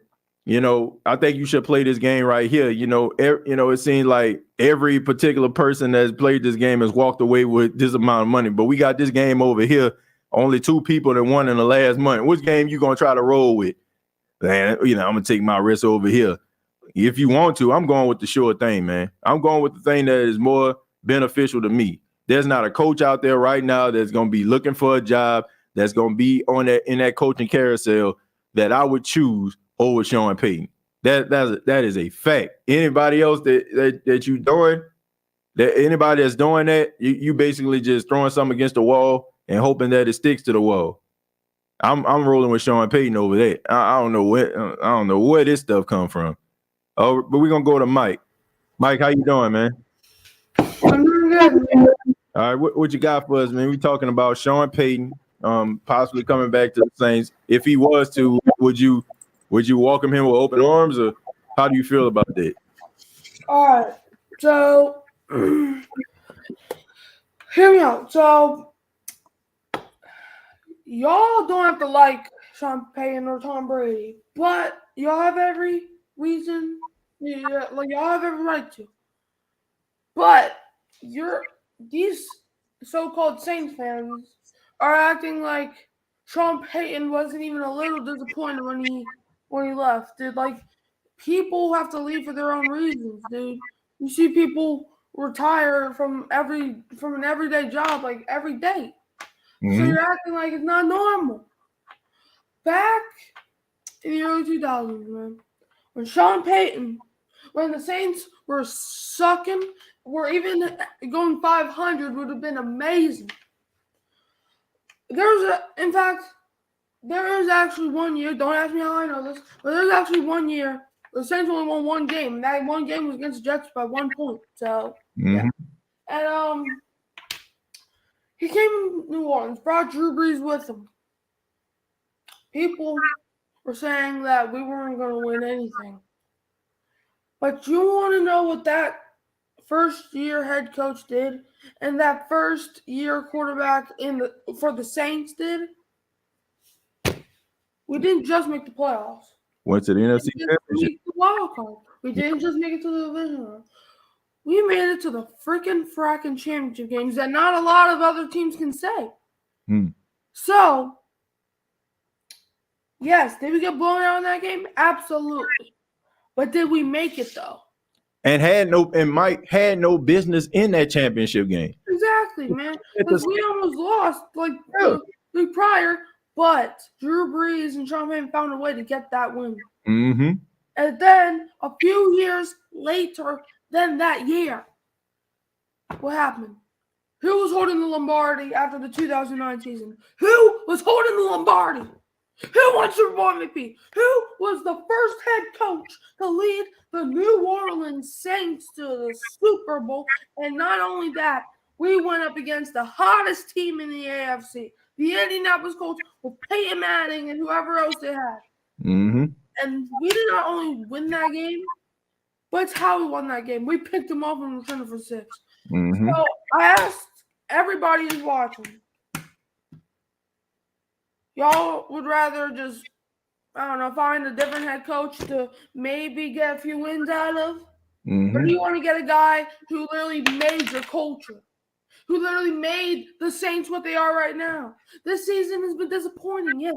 I think you should play this game right here. It seems like every particular person that's played this game has walked away with this amount of money. But we got this game over here. Only 2 people that won in the last month. Which game you gonna try to roll with? Man, I'm gonna take my risk over here. If you want to, I'm going with the sure thing, man. I'm going with the thing that is more beneficial to me. There's not a coach out there right now that's gonna be looking for a job, that's gonna be in that coaching carousel that I would choose over Sean Payton. That is a fact. Anybody else that you doing, that anybody that's doing that, you basically just throwing something against the wall and hoping that it sticks to the wall. I'm rolling with Sean Payton over that. I don't know where this stuff come from. Oh, but we're gonna go to Mike. Mike, how you doing, man? I'm doing good, man. All right, what you got for us, man? We talking about Sean Payton, possibly coming back to the Saints. If he was to, would you welcome him with open arms, or how do you feel about that? All right, so hear me out. So y'all don't have to like Sean Payton or Tom Brady, but y'all have every reason. Y'all have every right to. But these so-called Saints fans are acting like Sean Payton wasn't even a little disappointed when he left, dude. Like, people have to leave for their own reasons, dude. You see people retire from an everyday job like every day. So you're acting like it's not normal. Back in the early 2000s, man, when Sean Payton, when the Saints were sucking, or even going 500 would have been amazing. In fact, there is actually 1 year. Don't ask me how I know this, but there's actually 1 year the Saints only won one game. And that one game was against the Jets by 1 point. So yeah. And he came to New Orleans, brought Drew Brees with him. People were saying that we weren't going to win anything. But you want to know what that first-year head coach did and that first-year quarterback for the Saints did? We didn't just make the playoffs. Went to the NFC Championship. The wild card. We didn't just make it to the division round. We made it to the fracking championship games that not a lot of other teams can say. So, yes, did we get blown out in that game? Absolutely. But did we make it though? And Mike had no business in that championship game. Exactly, man. Because we almost lost the week prior, but Drew Brees and Sean Payton found a way to get that win. And then a few years later than that year, what happened? Who was holding the Lombardi after the 2009 season? Who was holding the Lombardi? Who won Super Bowl MVP? Who was the first head coach to lead the New Orleans Saints to the Super Bowl? And not only that, we went up against the hottest team in the AFC, the Indianapolis Colts, with Peyton Manning and whoever else they had. And we did not only win that game, but it's how we won that game. We picked them up and returned it for 6. So I asked everybody who's watching, y'all would rather just, find a different head coach to maybe get a few wins out of? Or do you want to get a guy who literally made your culture, who literally made the Saints what they are right now? This season has been disappointing, yes.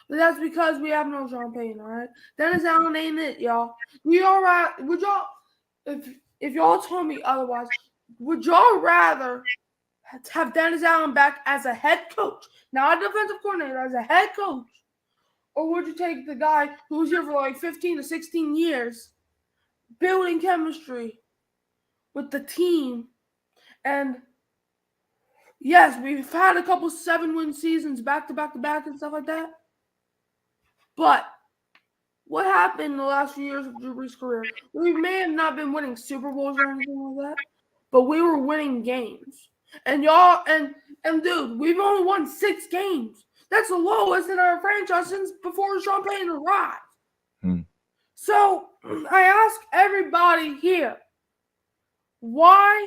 But that's because we have no Sean Payton, all right? Dennis Allen ain't it, y'all. Would y'all, if y'all told me otherwise, would y'all rather have Dennis Allen back as a head coach, not a defensive coordinator, as a head coach? Or would you take the guy who was here for like 15 to 16 years, building chemistry with the team? And yes, we've had a couple 7-win seasons back to back and stuff like that. But what happened in the last few years of Drew Brees' career? We may have not been winning Super Bowls or anything like that, but we were winning games. And y'all, and dude, we've only won 6 games. That's the lowest in our franchise since before Sean Payton arrived. So I ask everybody here, why?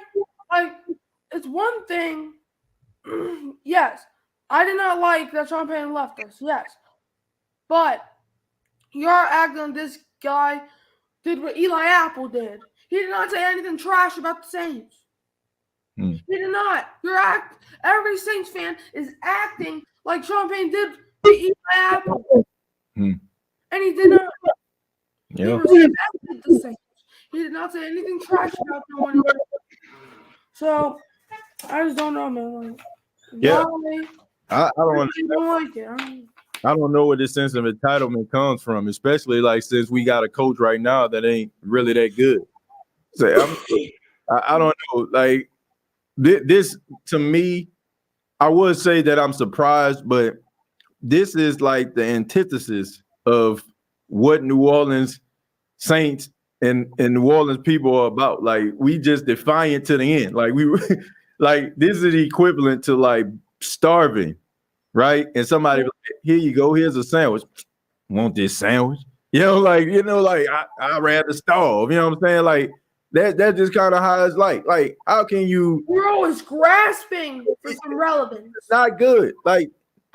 It's one thing. Yes, I did not like that Sean Payton left us. Yes. But you're acting this guy did what Eli Apple did. He did not say anything trash about the Saints. He did not. Every Saints fan is acting like Sean Payton did to Eli Apple. And he did not. He respected the Saints. He did not say anything trash about them. So I just don't know, man. I don't like it. I don't know where this sense of entitlement comes from, especially since we got a coach right now that ain't really that good. So I don't know. This to me, I would say that I'm surprised, but this is like the antithesis of what New Orleans Saints and New Orleans people are about. We just defiant to the end. This is the equivalent to starving. Right? And somebody here you go, here's a sandwich. Want this sandwich? I'd rather starve. You know what I'm saying? That's just kind of how it's like. How can you? We're always grasping for some relevance. It's not good.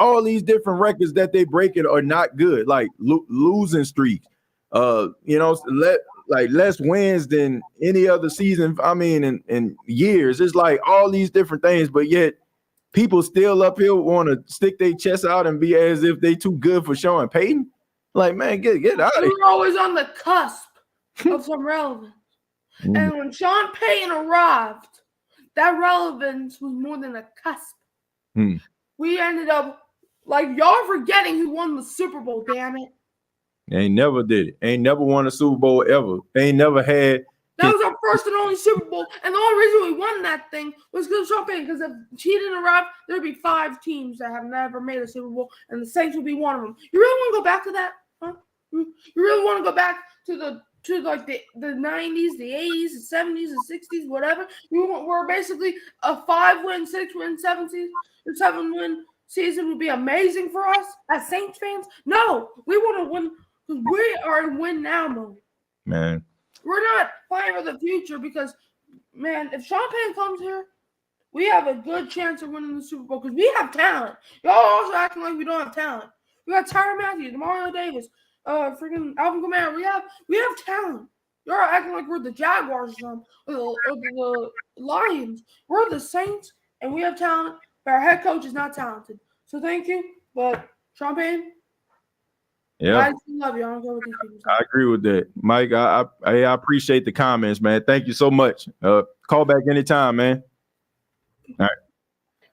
All these different records that they break it are not good. Losing streaks. like less wins than any other season. I mean, in years, it's like all these different things, but yet people still up here want to stick their chest out and be as if they too good for Sean Payton. Like, man, get out of here. We're always on the cusp of some relevance. And when Sean Payton arrived, that relevance was more than a cusp. We ended up, like, y'all forgetting who won the Super Bowl, damn it. Ain't never did it. Ain't never won a Super Bowl ever. Ain't never had. That was our first and only Super Bowl. And the only reason we won that thing was because of Sean Payton. Because if he didn't arrive, there'd be 5 teams that have never made a Super Bowl, and the Saints would be one of them. You really want to go back to that? Huh? You really want to go back to the 90s, the 80s, the 70s, the 60s, whatever? We're basically a 5-win, 6-win, 7-win season would be amazing for us as Saints fans. No, we want to win because we are in win now mode. Man. We're not playing for the future because, man, if Sean Payton comes here, we have a good chance of winning the Super Bowl because we have talent. Y'all also acting like we don't have talent. We got Tyrann Mathieu, Mario Davis, freaking Alvin Kamara. We have talent. Y'all are acting like we're the Jaguars or the Lions. We're the Saints, and we have talent, but our head coach is not talented. So thank you, but Sean Payton, yeah, I love you. I don't care what these people say. I agree with that, Mike. I appreciate the comments, man. Thank you so much. Call back anytime, man. All right.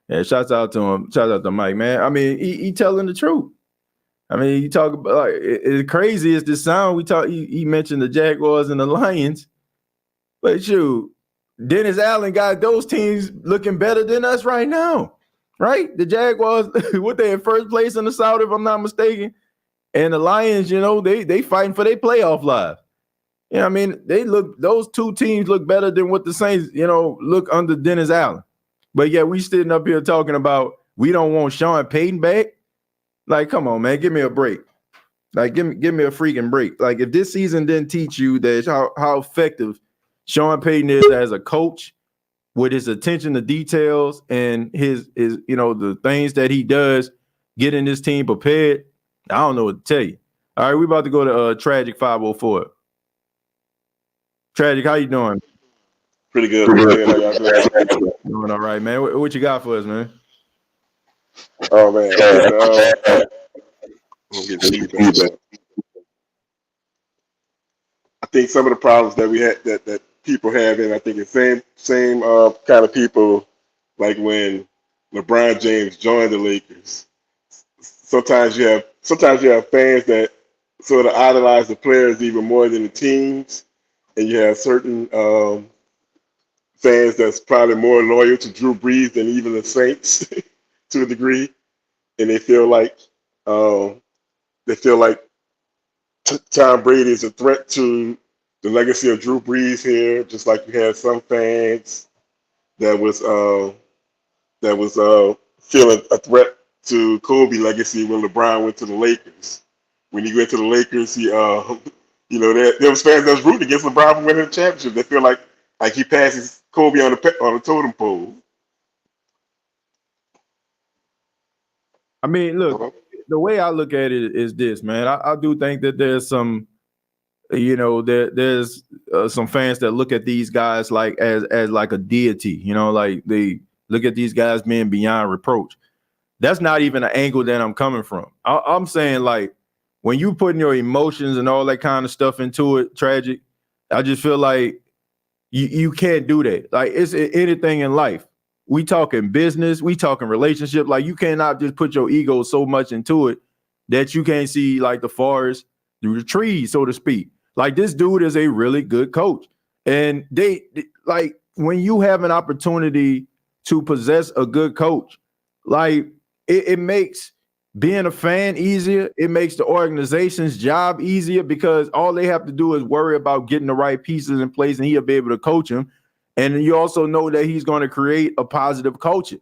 Yeah, shouts out to him. Shout out to Mike, man. I mean, he telling the truth. I mean, you talk about like it's crazy as this sound. We talk. He mentioned the Jaguars and the Lions, but shoot, Dennis Allen got those teams looking better than us right now, right? The Jaguars, what they in first place in the South, if I'm not mistaken, and the Lions, you know, they fighting for their playoff life. You know, I mean, those two teams look better than what the Saints, you know, look under Dennis Allen. But yeah, we sitting up here talking about we don't want Sean Payton back. Like, come on, man, give me a break. Like, give me a freaking break. Like, if this season didn't teach you that how effective Sean Payton is as a coach with his attention to details and his you know, the things that he does getting this team prepared, I don't know what to tell you. All right, we about to go to Tragic 504. Tragic, how you doing? Pretty good. Doing all right, man. What you got for us, man? Oh man, I think some of the problems that we had that people have, and I think it's same kind of people like when LeBron James joined the Lakers. Sometimes you have fans that sort of idolize the players even more than the teams, and you have certain fans that's probably more loyal to Drew Brees than even the Saints to a degree, and they feel like Tom Brady is a threat to the legacy of Drew Brees here, just like you had some fans that was feeling a threat to Kobe legacy when LeBron went to the Lakers. When he went to the Lakers, he you know, there was fans that was rooting against LeBron for winning the championship. They feel like he passes Kobe on the totem pole. I mean, look, the way I look at it is this, man. I do think that there's some, you know, there's some fans that look at these guys like as like a deity, you know, like they look at these guys being beyond reproach. That's not even an angle that I'm coming from. I'm saying, like, when you putting your emotions and all that kind of stuff into it, Tragic, I just feel like you can't do that. Like, it's anything in life. We talking business, we talking relationship. Like, you cannot just put your ego so much into it that you can't see like the forest through the trees, so to speak. Like, this dude is a really good coach. And they like, when you have an opportunity to possess a good coach, like, it makes being a fan easier. It makes the organization's job easier because all they have to do is worry about getting the right pieces in place, and he'll be able to coach them. And you also know that he's going to create a positive culture.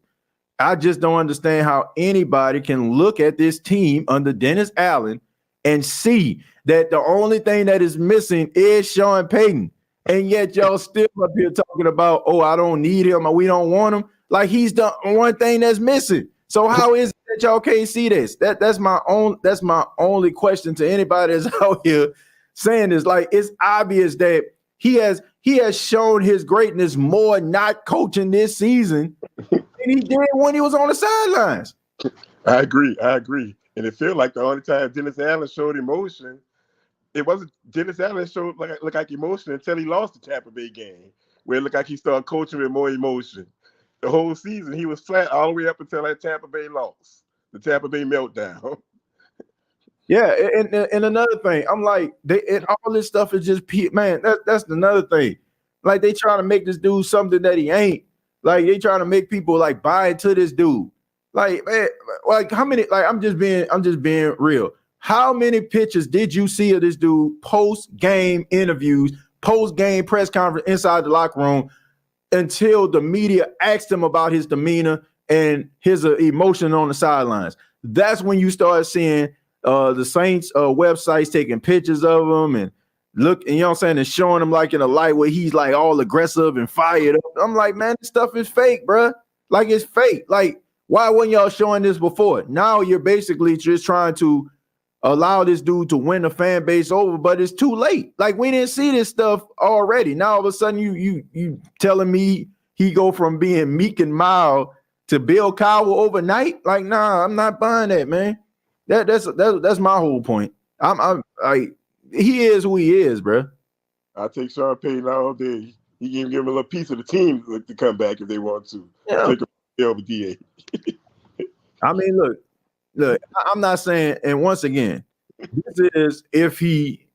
I just don't understand how anybody can look at this team under Dennis Allen and see that the only thing that is missing is Sean Payton. And yet y'all still up here talking about, oh, I don't need him or we don't want him. Like, he's the one thing that's missing. So how is it that y'all can't see this? That's my only question to anybody that's out here saying this. Like, it's obvious that he has shown his greatness more not coaching this season than he did when he was on the sidelines. I agree. And it feels like the only time Dennis Allen showed emotion, it wasn't Dennis Allen showed looked like emotion until he lost the Tampa Bay game, where it looked like he started coaching with more emotion. The whole season, he was flat all the way up until that Tampa Bay loss, the Tampa Bay meltdown. Yeah, and another thing, I'm like, all this stuff is just, man, that's another thing. Like, they trying to make this dude something that he ain't. Like, they trying to make people like buy into this dude. Like, man, like how many? Like, I'm just being real. How many pictures did you see of this dude post game interviews, post game press conference inside the locker room until the media asked him about his demeanor and his emotion on the sidelines? That's when you start seeing the Saints websites taking pictures of him and look, and you know what I'm saying, and showing him like in a light where he's like all aggressive and fired up. I'm like, man, this stuff is fake, bro. Like, it's fake. Like, why wasn't y'all showing this before? Now you're basically just trying to allow this dude to win the fan base over, but it's too late. Like, we didn't see this stuff already. Now all of a sudden you telling me he go from being meek and mild to Bill Cowell overnight? Like, nah, I'm not buying that, man. That's my whole point. He is who he is, bro. I take Sean Payton all day. He can give him a little piece of the team to come back if they want to. Yeah. Take a over DA. I mean, look, I'm not saying, and once again, this is if he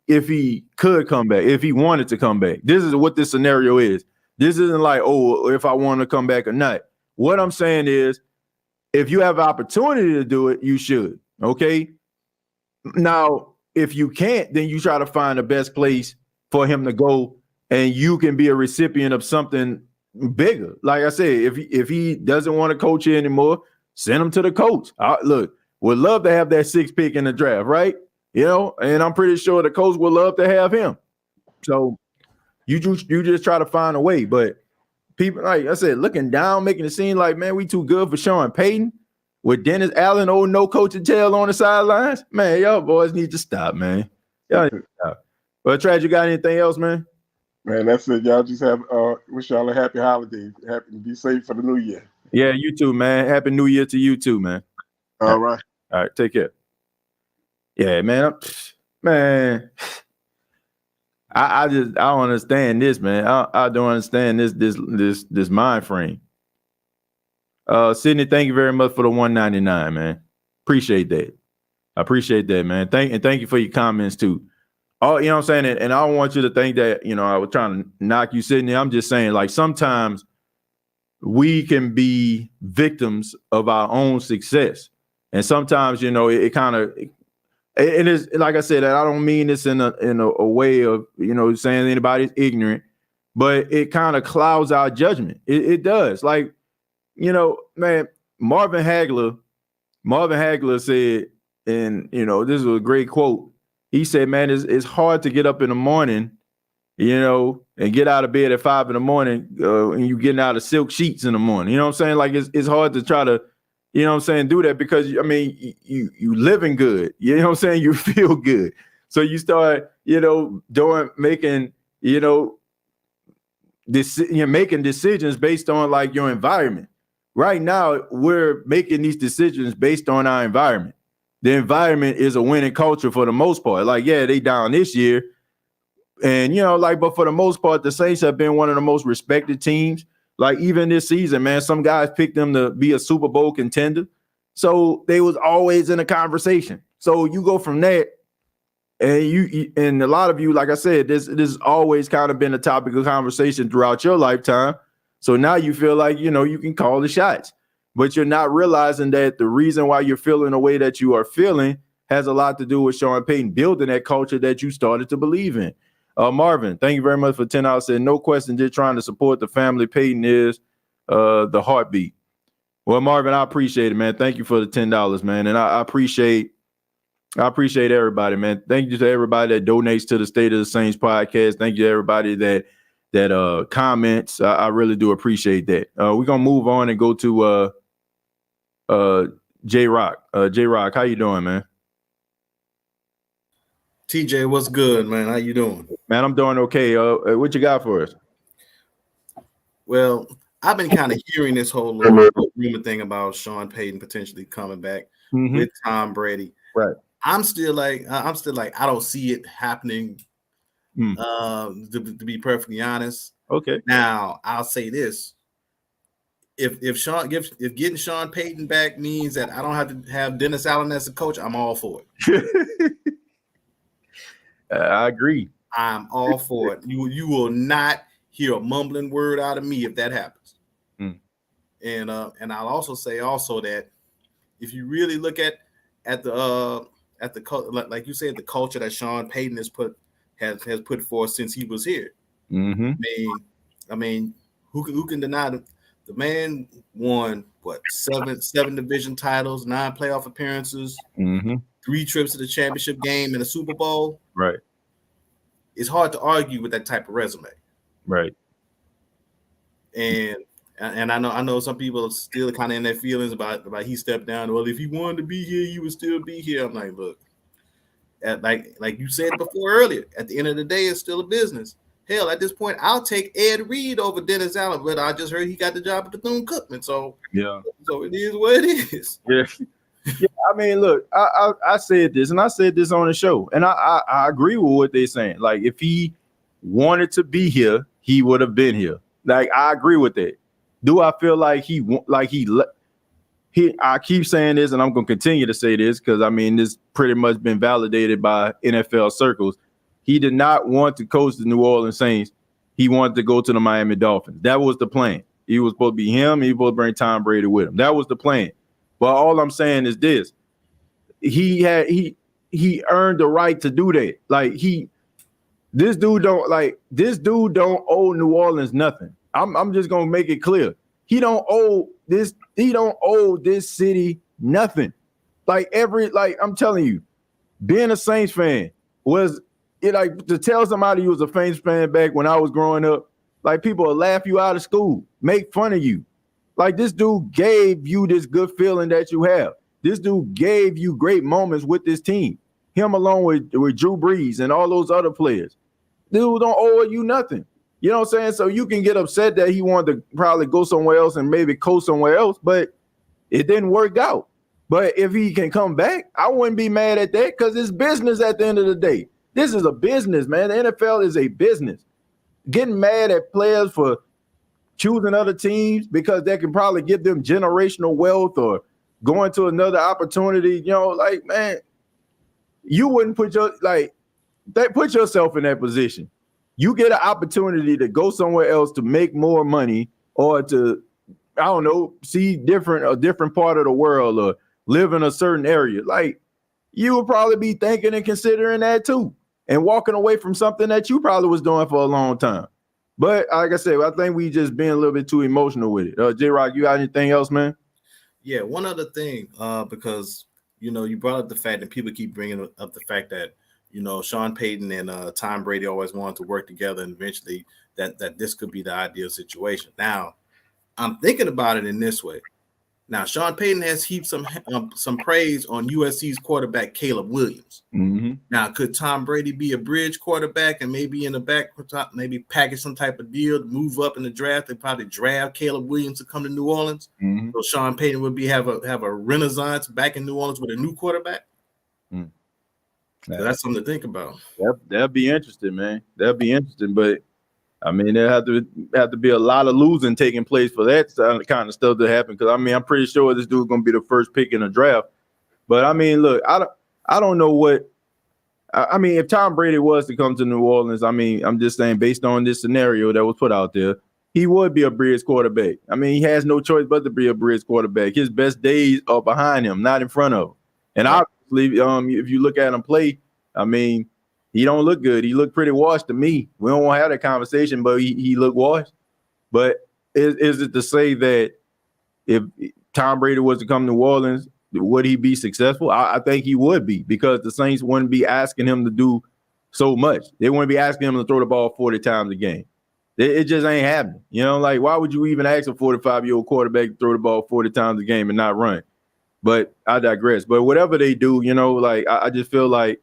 could come back, if he wanted to come back. This is what this scenario is. This isn't like, oh, if I want to come back or not. What I'm saying is, if you have an opportunity to do it, you should. Okay. Now, if you can't, then you try to find the best place for him to go, and you can be a recipient of something bigger. Like I said, if he doesn't want to coach here anymore, send him to the coach. Look, would love to have that 6th pick in the draft, right? You know, and I'm pretty sure the coach would love to have him. So you just try to find a way. But people, like I said, looking down, making it seem like, man, we too good for Sean Payton with Dennis Allen, old no coaching tail on the sidelines. Man, y'all boys need to stop, man. Y'all need to stop. Well, Trad, you got anything else, man? Man, that's it. Y'all just have wish y'all a happy holiday. Be safe for the new year. Yeah, you too, man. Happy New Year to you too, man. All right. All right, take care. Yeah, man. I don't understand this, man. I don't understand this mind frame. Sydney, thank you very much for the $1.99, man. Appreciate that. I appreciate that, man. Thank you for your comments too. Oh, you know what I'm saying? And I don't want you to think that, you know, I was trying to knock you, Sydney. I'm just saying, like, sometimes we can be victims of our own success. And sometimes, you know, it kind of, it is, like I said, I don't mean this in a way of, you know, saying anybody's ignorant, but it kind of clouds our judgment. It does. Like, you know, man, Marvin Hagler said, and, you know, this is a great quote. He said, man, it's hard to get up in the morning, you know, and get out of bed at 5 in the morning and you getting out of silk sheets in the morning. You know what I'm saying? Like, it's hard to try to, you know what I'm saying, do that because, I mean, you living good. You know what I'm saying? You feel good. So you start, you know, making decisions based on, like, your environment. Right now, we're making these decisions based on our environment. The environment is a winning culture for the most part. Like, yeah, they down this year. And, you know, like, but for the most part, the Saints have been one of the most respected teams. Like, even this season, man, some guys picked them to be a Super Bowl contender. So they was always in a conversation. So you go from that, and and a lot of you, like I said, this has always kind of been a topic of conversation throughout your lifetime. So now you feel like, you know, you can call the shots. But you're not realizing that the reason why you're feeling the way that you are feeling has a lot to do with Sean Payton building that culture that you started to believe in. Marvin, thank you very much for $10. Said, no question, just trying to support the family. Payton is the heartbeat. Well, Marvin, I appreciate it, man. Thank you for the $10, man. And I appreciate everybody, man. Thank you to everybody that donates to the State of the Saints podcast. Thank you to everybody that comments. I really do appreciate that. We're going to move on and go to J-Rock. J-Rock, how you doing, man? TJ, what's good, man? How you doing? Man, I'm doing okay. What you got for us? Well, I've been kind of hearing this whole little rumor thing about Sean Payton potentially coming back with Tom Brady. Right. I'm still like, I don't see it happening. To be perfectly honest. Okay. Now I'll say this: if getting Sean Payton back means that I don't have to have Dennis Allen as a coach, I'm all for it. I agree. I'm all for it. You will not hear a mumbling word out of me if that happens. And I'll also say that if you really look at the like you said, the culture that Sean Payton has put forth since he was here. I mean, who can deny the man won what seven division titles, 9 playoff appearances, 3 trips to the championship game and a Super Bowl. Right. It's hard to argue with that type of resume. Right. And I know some people are still kind of in their feelings about he stepped down. Well, if he wanted to be here, he would still be here. I'm like, look, like you said before earlier, at the end of the day, it's still a business. Hell, at this point, I'll take Ed Reed over Dennis Allen, but I just heard he got the job at Bethune-Cookman. So so it is what it is. Yeah. Yeah, I mean, look, I said this, and I said this on the show, and I agree with what they're saying. Like, if he wanted to be here, he would have been here. Like, I agree with that. Do I feel like I keep saying this, and I'm going to continue to say this because, I mean, this pretty much been validated by NFL circles. He did not want to coach the New Orleans Saints. He wanted to go to the Miami Dolphins. That was the plan. He was supposed to be him. He was supposed to bring Tom Brady with him. That was the plan. But all I'm saying is this: he earned the right to do that. Like this dude don't owe New Orleans nothing. I'm just gonna make it clear. He don't owe this city nothing. Like I'm telling you, being a Saints fan was it like to tell somebody you was a Saints fan back when I was growing up. Like people would laugh you out of school, make fun of you. Like this dude gave you this good feeling that you have. This dude gave you great moments with this team. Him along with Drew Brees and all those other players. Dude don't owe you nothing. You know what I'm saying? So you can get upset that he wanted to probably go somewhere else and maybe coach somewhere else, but it didn't work out. But if he can come back, I wouldn't be mad at that because it's business at the end of the day. This is a business, man. The NFL is a business. Getting mad at players for choosing other teams because they can probably give them generational wealth or going to another opportunity, you know, like, man, you wouldn't put yourself in that position. You get an opportunity to go somewhere else to make more money or to, I don't know, see a different part of the world or live in a certain area. Like, you would probably be thinking and considering that too and walking away from something that you probably was doing for a long time. But like I said, I think we just being a little bit too emotional with it. J-Rock, you got anything else, man? Yeah, one other thing, because, you know, you brought up the fact that people keep bringing up the fact that, you know, Sean Payton and Tom Brady always wanted to work together and eventually that this could be the ideal situation. Now, I'm thinking about it in this way. Now, Sean Payton has heaped some praise on USC's quarterback, Caleb Williams. Now, could Tom Brady be a bridge quarterback and maybe in the back, maybe package some type of deal to move up in the draft and probably draft Caleb Williams to come to New Orleans? So Sean Payton would have a renaissance back in New Orleans with a new quarterback? So that's something to think about. That'd be interesting, man. That'd be interesting, but I mean, there have to be a lot of losing taking place for that kind of stuff to happen. Because I mean, I'm pretty sure this dude's gonna be the first pick in the draft. But I mean, look, I don't know what. I mean, if Tom Brady was to come to New Orleans, I mean, I'm just saying, based on this scenario that was put out there, he would be a bridge quarterback. I mean, he has no choice but to be a bridge quarterback. His best days are behind him, not in front of him. And obviously, if you look at him play, I mean, he don't look good. He looked pretty washed to me. We don't want to have that conversation, but he looked washed. But is it to say that if Tom Brady was to come to New Orleans, would he be successful? I think he would be, because the Saints wouldn't be asking him to do so much. They wouldn't be asking him to throw the ball 40 times a game. It just ain't happening. You know, like, why would you even ask a 45-year-old quarterback to throw the ball 40 times a game and not run? But I digress. But whatever they do, you know, like, I just feel like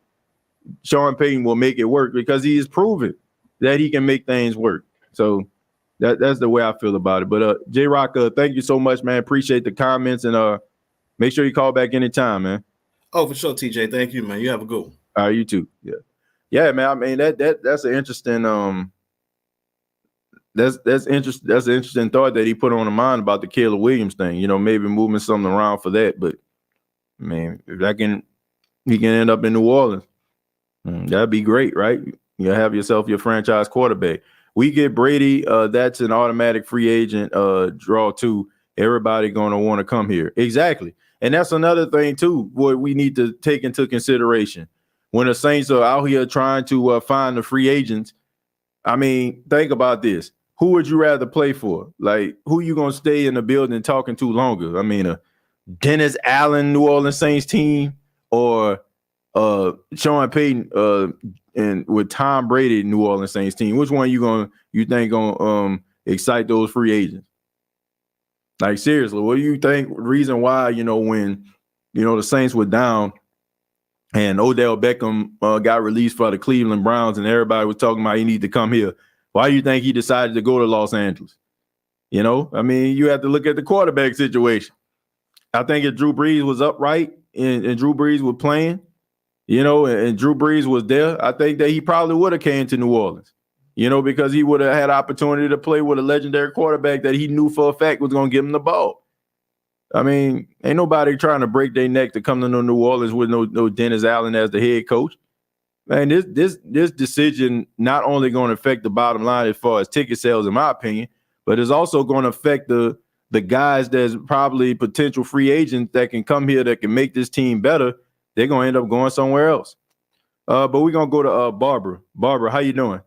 Sean Payton will make it work because he has proven that he can make things work. So that's the way I feel about it. But J-Rock, thank you so much, man. Appreciate the comments, and make sure you call back anytime, man. Oh, for sure, TJ. Thank you, man. You have a good one. All right, you too. Yeah, man. I mean that's an interesting that's interesting. That's an interesting thought that he put on the mind about the Caleb Williams thing. You know, maybe moving something around for that. But man, if he can end up in New Orleans, that'd be great, right? You have yourself your franchise quarterback. We get Brady, that's an automatic free agent draw too. Everybody going to want to come here. Exactly. And that's another thing too, what we need to take into consideration. When the Saints are out here trying to find the free agents, I mean, think about this. Who would you rather play for? Like, who you going to stay in the building talking to longer? I mean, Dennis Allen New Orleans Saints team or Sean Payton and with Tom Brady New Orleans Saints team? Which one you think gonna excite those free agents? Like, seriously, what do you think reason why, when the Saints were down and Odell Beckham got released for the Cleveland Browns and everybody was talking about he need to come here? Why do you think he decided to go to Los Angeles? I mean, you have to look at the quarterback situation. I think if Drew Brees was upright and Drew Brees was playing, and Drew Brees was there, I think that he probably would have came to New Orleans, because he would have had opportunity to play with a legendary quarterback that he knew for a fact was going to give him the ball. I mean, ain't nobody trying to break their neck to come to New Orleans with no Dennis Allen as the head coach. Man, this decision not only going to affect the bottom line as far as ticket sales, in my opinion, but it's also going to affect the guys that's probably potential free agents that can come here that can make this team better. They're going to end up going somewhere else. But we're going to go to Barbara. Barbara, how you doing?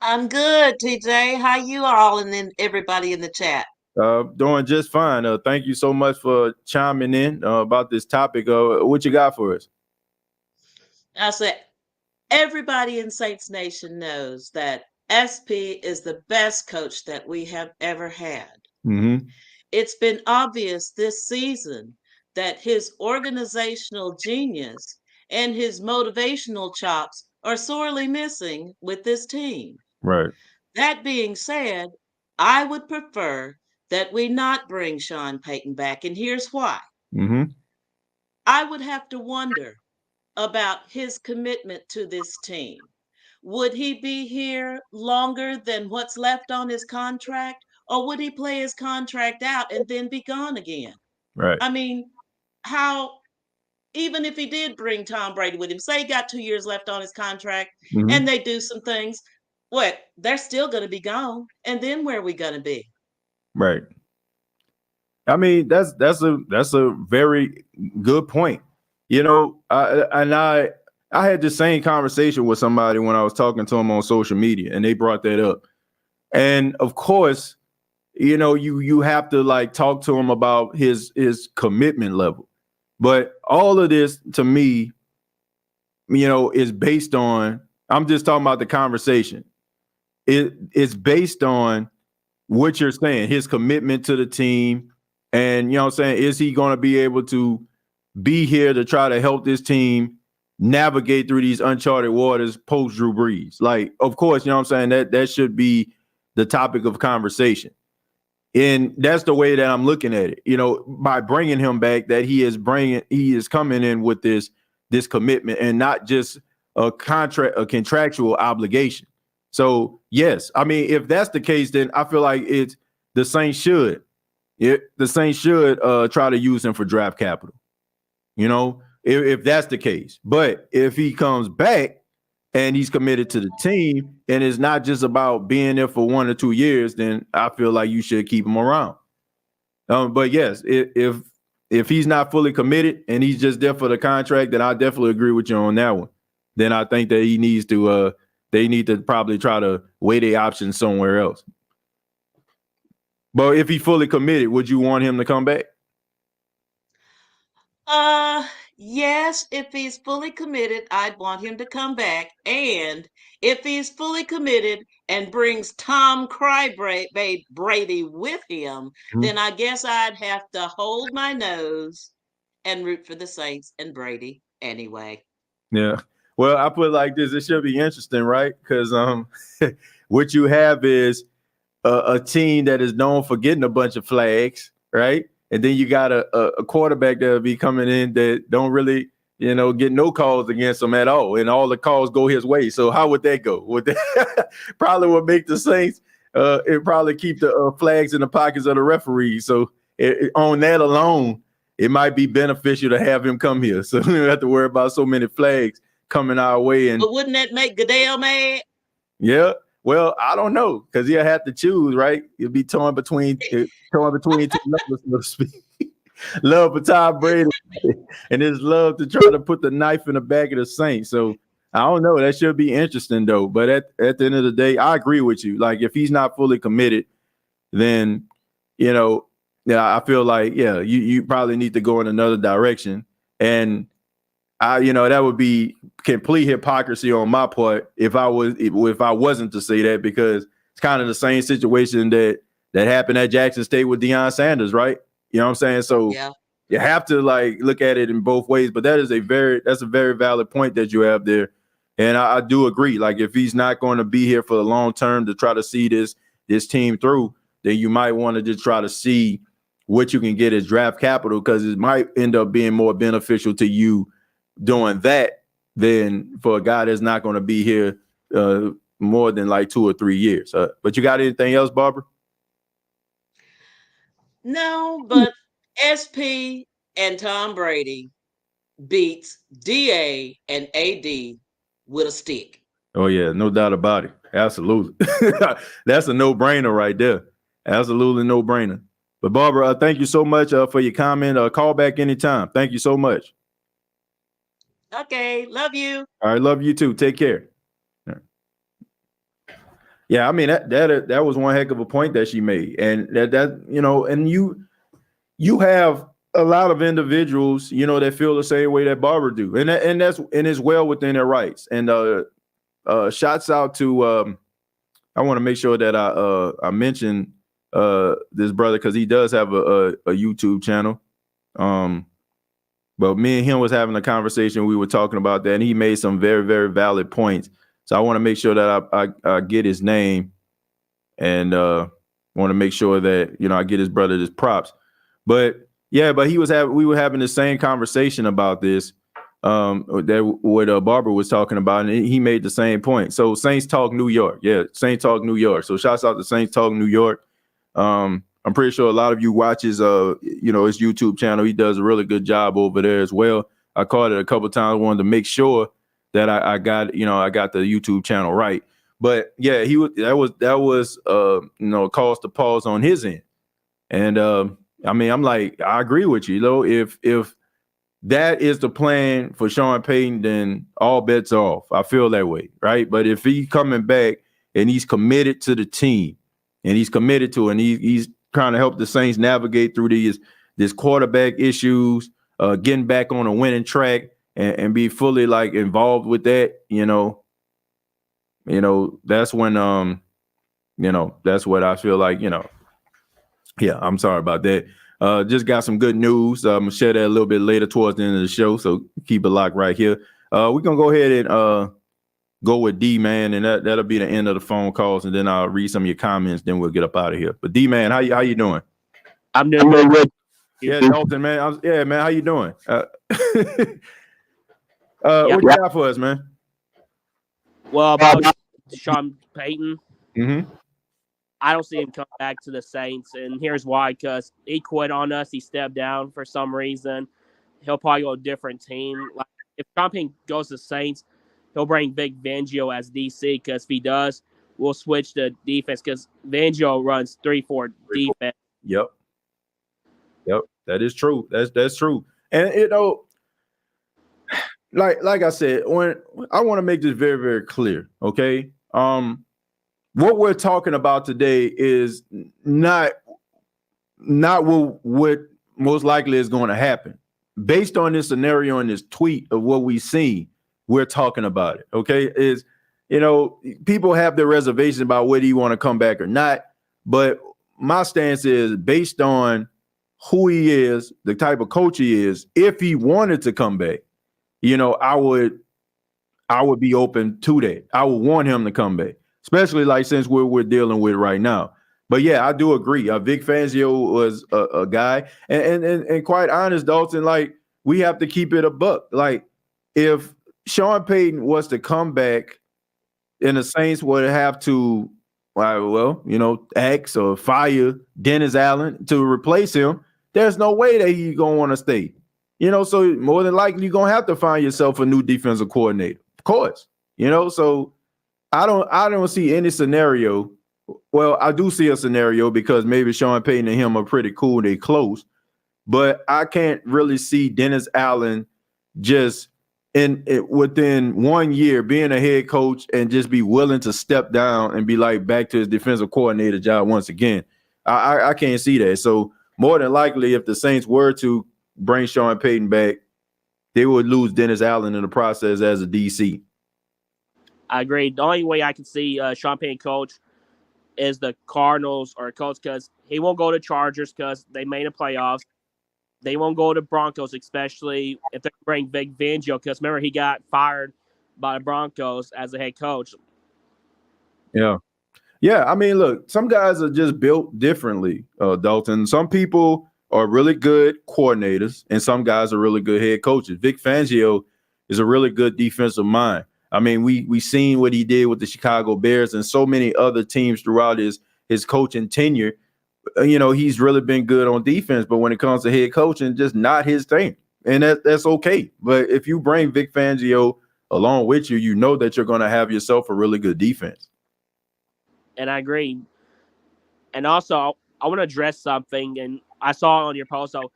I'm good, TJ. How you all and then everybody in the chat? Doing just fine. Thank you so much for chiming in about this topic. What you got for us? I said, everybody in Saints Nation knows that SP is the best coach that we have ever had. Mm-hmm. It's been obvious this season that his organizational genius and his motivational chops are sorely missing with this team. Right. That being said, I would prefer that we not bring Sean Payton back, and here's why. Mm-hmm. I would have to wonder about his commitment to this team. Would he be here longer than what's left on his contract, or would he play his contract out and then be gone again? Right. I mean, even if he did bring Tom Brady with him, say he got 2 years left on his contract, Mm-hmm. and they do some things, they're still going to be gone. And then where are we going to be? Right. I mean, that's a very good point. I had the same conversation with somebody when I was talking to them on social media, and they brought that up. And of course, you have to like talk to him about his commitment level. But all of this to me, is based on, I'm just talking about the conversation. It's based on what you're saying, his commitment to the team. And, is he going to be able to be here to try to help this team navigate through these uncharted waters post Drew Brees? Like, of course, that should be the topic of conversation. And that's the way that I'm looking at it, by bringing him back, that he is coming in with this commitment and not just a contractual obligation. So, yes, I mean, if that's the case, then I feel like the Saints should try to use him for draft capital, if that's the case. But if he comes back and he's committed to the team and it's not just about being there for 1 or 2 years, then I feel like you should keep him around. But yes, if he's not fully committed and he's just there for the contract, then I definitely agree with you on that one. Then I think that they need to probably try to weigh their options somewhere else. But if he's fully committed, would you want him to come back? Yes, if he's fully committed, I'd want him to come back. And if he's fully committed and brings Tom Brady with him, then I guess I'd have to hold my nose and root for the Saints and Brady anyway. Yeah. Well, I put it like this: it should be interesting, right? Because what you have is a team that is known for getting a bunch of flags, right? And then you got a quarterback that'll be coming in that don't really, get no calls against him at all, and all the calls go his way. So how would that go? Would that probably would make the Saints? It probably keep the flags in the pockets of the referees. So on that alone, it might be beneficial to have him come here, so we don't have to worry about so many flags coming our way. And But wouldn't that make Goodell mad? yeah. Well, I don't know, because he'll have to choose, right? He'll be torn between two lovers, so to speak. Love for Tom Brady and his love to try to put the knife in the back of the Saints. So I don't know. That should be interesting, though. But at the end of the day, I agree with you. Like, if he's not fully committed, then, I feel like, you probably need to go in another direction. And that would be complete hypocrisy on my part if I wasn't to say that, because it's kind of the same situation that happened at Jackson State with Deion Sanders, right? You know what I'm saying? So you have to look at it in both ways. But that's a very valid point that you have there, and I do agree. Like, if he's not going to be here for the long term to try to see this team through, then you might want to just try to see what you can get as draft capital, because it might end up being more beneficial to you doing that than for a guy that's not going to be here more than 2 or 3 years. But you got anything else, Barbara? No, but SP and Tom Brady beats DA and AD with a stick. Oh, yeah, no doubt about it. Absolutely. That's a no-brainer right there. Absolutely no-brainer. But Barbara, thank you so much for your comment. Call back anytime. Thank you so much. Okay, love you. All right, love you too. Take care. Yeah, I mean that was one heck of a point that she made, and that and you have a lot of individuals that feel the same way that Barbara do, and it's well within their rights. And shouts out to I want to make sure that I mention this brother, because he does have a YouTube channel. But me and him was having a conversation. We were talking about that, and he made some very, very valid points. So I want to make sure that I get his name, and want to make sure that I get his brother his props. But yeah, we were having the same conversation about this that what Barbara was talking about, and he made the same point. So Saints Talk New York, Saints Talk New York. So shouts out to Saints Talk New York. I'm pretty sure a lot of you watch his his YouTube channel. He does a really good job over there as well. I called it a couple of times. Wanted to make sure that I got the YouTube channel right. But yeah, that was cause to pause on his end. And I mean, I'm like, I agree with you. If that is the plan for Sean Payton, then all bets are off. I feel that way, right? But if he's coming back and he's committed to the team, and he's committed to it, and he's trying to help the Saints navigate through this quarterback issues, getting back on a winning track, and be fully involved with that, that's when that's what I feel like, yeah, I'm sorry about that. Just got some good news. I'm gonna share that a little bit later towards the end of the show, so keep it locked right here. We're gonna go ahead and go with D-Man, and that'll be the end of the phone calls, and then I'll read some of your comments, then we'll get up out of here. But D-Man, how you doing? I'm doing good. Yeah, Dalton, man. Man, how you doing? What you got for us, man? Well, about Sean Payton, Mm-hmm. I don't see him come back to the Saints, and here's why: because he quit on us. He stepped down for some reason. He'll probably go to a different team. Like, if Sean Payton goes to the Saints, he'll bring Vic Fangio as DC, because if he does, we'll switch to defense, because Fangio runs 3-4 defense. Yep, that is true. That's true. And like I said, when I want to make this very, very clear, okay? What we're talking about today is not what most likely is going to happen. Based on this scenario and this tweet of what we see, we're talking about it, okay? Is, people have their reservations about whether you want to come back or not, but my stance is based on who he is, the type of coach he is. If he wanted to come back, I I would be open to that. I would want him to come back, especially like since we're dealing with right now. But yeah, I do agree. Vic Fangio was a guy, and quite honest, Dalton, like we have to keep it a buck. Like if Sean Payton was to come back, and the Saints would have to, axe or fire Dennis Allen to replace him. There's no way that he's gonna want to stay. So more than likely you're gonna have to find yourself a new defensive coordinator. Of course. So I don't see any scenario. Well, I do see a scenario because maybe Sean Payton and him are pretty cool, they close, but I can't really see Dennis Allen just within 1 year being a head coach and just be willing to step down and be like back to his defensive coordinator job once again. I can't see that. So more than likely, if the Saints were to bring Sean Payton back, they would lose Dennis Allen in the process as a DC. I agree. The only way I can see Sean Payton coach is the Cardinals or Colts, because he won't go to Chargers because they made the playoffs. They won't go to Broncos, especially if they bring Vic Fangio, because remember he got fired by the Broncos as a head coach. Yeah. Yeah, I mean, look, some guys are just built differently, Dalton. Some people are really good coordinators, and some guys are really good head coaches. Vic Fangio is a really good defensive mind. I mean, we seen what he did with the Chicago Bears and so many other teams throughout his coaching tenure. He's really been good on defense, but when it comes to head coaching, just not his thing. And that's okay. But if you bring Vic Fangio along with you, you know that you're going to have yourself a really good defense. And I agree. And also, I want to address something, and I saw on your post, so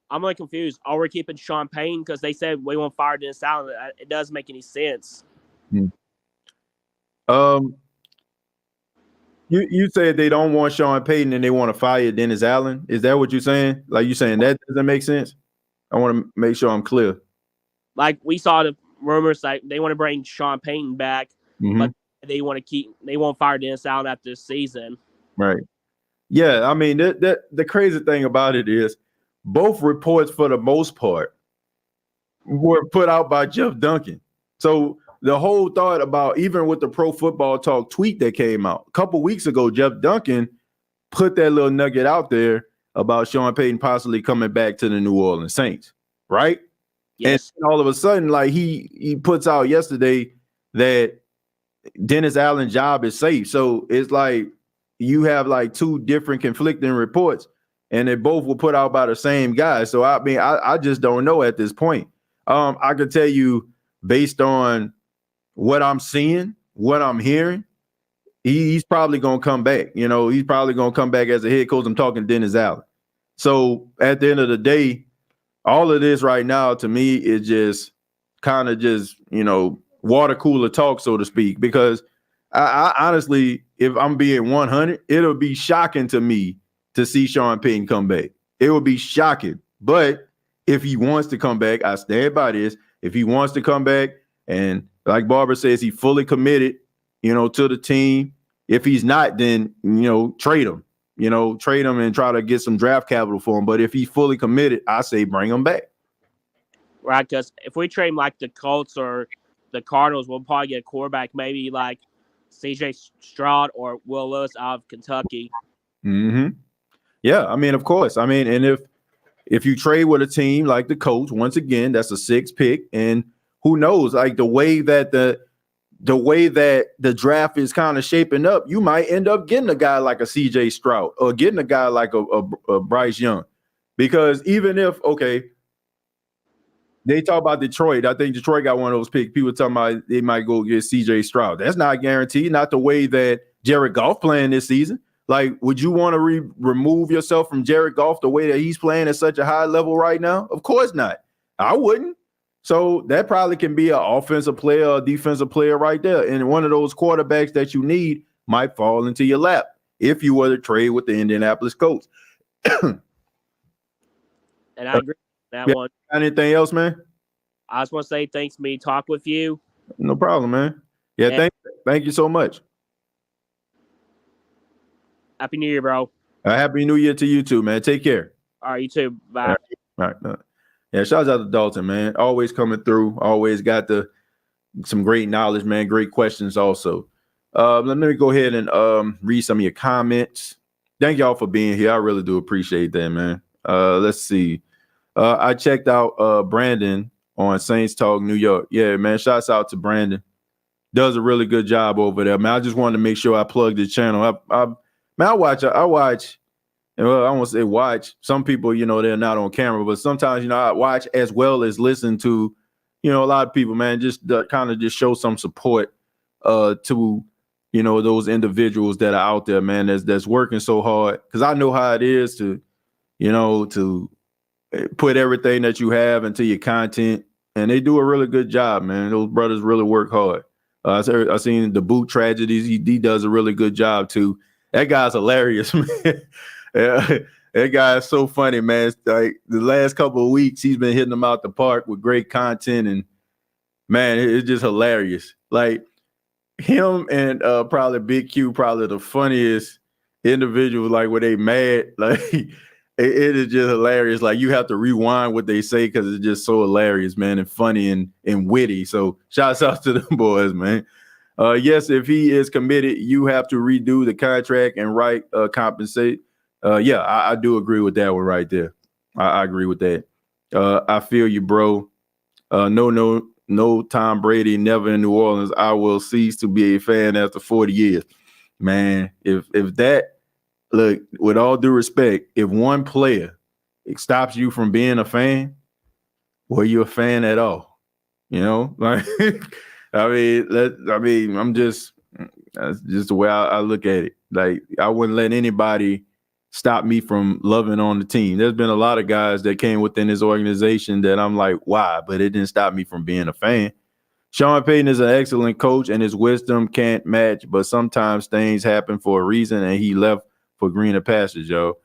I'm really confused. Are we keeping Sean Payton? Because they said we won't fire Dennis Allen. It doesn't make any sense. You said they don't want Sean Payton and they want to fire Dennis Allen. Is that what you're saying? Like you saying that doesn't make sense? I want to make sure I'm clear. Like we saw the rumors like they want to bring Sean Payton back, but they won't fire Dennis Allen after this season. Right. Yeah, I mean the crazy thing about it is both reports for the most part were put out by Jeff Duncan. So the whole thought about, even with the Pro Football Talk tweet that came out a couple weeks ago, Jeff Duncan put that little nugget out there about Sean Payton possibly coming back to the New Orleans Saints, right? Yes. And all of a sudden, like he puts out yesterday that Dennis Allen's job is safe. So it's like you have like two different conflicting reports, and they both were put out by the same guy. So I mean, I just don't know at this point. I could tell you based on what I'm seeing, what I'm hearing, he's probably going to come back. He's probably going to come back as a head coach. I'm talking Dennis Allen. So at the end of the day, all of this right now to me is just kind of just, water cooler talk, so to speak, because I honestly, if I'm being 100, it'll be shocking to me to see Sean Payton come back. It would be shocking. But if he wants to come back, I stand by this. If he wants to come back, and like Barbara says, he fully committed, to the team. If he's not, then, trade him. Trade him and try to get some draft capital for him. But if he's fully committed, I say bring him back. Right, because if we trade him like the Colts or the Cardinals, we'll probably get a quarterback, maybe like C.J. Stroud or Will Lewis out of Kentucky. Yeah, I mean, of course. I mean, and if you trade with a team like the Colts, once again, that's a 6th pick, and who knows, like the way that the draft is kind of shaping up, you might end up getting a guy like a C.J. Stroud or getting a guy like a Bryce Young, because even if they talk about Detroit, I think Detroit got one of those picks. People talking about they might go get C.J. Stroud. That's not guaranteed. Not the way that Jared Goff playing this season. Like, would you want to remove yourself from Jared Goff the way that he's playing at such a high level right now? Of course not. I wouldn't. So that probably can be an offensive player or defensive player right there. And one of those quarterbacks that you need might fall into your lap if you were to trade with the Indianapolis Colts. And I agree with that one. Anything else, man? I just want to say thanks for me to talk with you. No problem, man. Yeah, thank you so much. Happy New Year, bro. Happy New Year to you too, man. Take care. All right, you too. Bye. All right. Yeah, shout out to Dalton, man. Always coming through. Always got the some great knowledge, man. Great questions also. Let me go ahead and read some of your comments. Thank y'all for being here. I really do appreciate that, man. Let's see. I checked out Brandon on Saints Talk New York. Yeah, man. Shouts out to Brandon. Does a really good job over there, man. I just wanted to make sure I plugged the channel. I watch. Well, I won't say watch. Some people, they're not on camera, but sometimes, I watch as well as listen to, a lot of people, man, just kind of just show some support to, those individuals that are out there, man, that's working so hard. Because I know how it is to put everything that you have into your content, and they do a really good job, man. Those brothers really work hard. I seen the Boot Tragedies. He does a really good job too. That guy's hilarious, man. Yeah, that guy is so funny, man. It's like the last couple of weeks, he's been hitting them out the park with great content, and man, it's just hilarious. Like him and probably Big Q, probably the funniest individuals. Like when they mad, like it is just hilarious. Like you have to rewind what they say because it's just so hilarious, man, and funny and witty. So shouts out to them boys, man. Yes, if he is committed, you have to redo the contract and compensate. Yeah, I do agree with that one right there. I agree with that. I feel you, bro. No, Tom Brady, never in New Orleans. I will cease to be a fan after 40 years. Man, if that, look, with all due respect, if one player stops you from being a fan, well, you're a fan at all. Like I'm just, that's just the way I look at it. Like I wouldn't let anybody stop me from loving on the team. There's been a lot of guys that came within this organization that I'm like, why? But it didn't stop me from being a fan. Sean Payton is an excellent coach, and his wisdom can't match, but sometimes things happen for a reason, and he left for greener pastures, yo.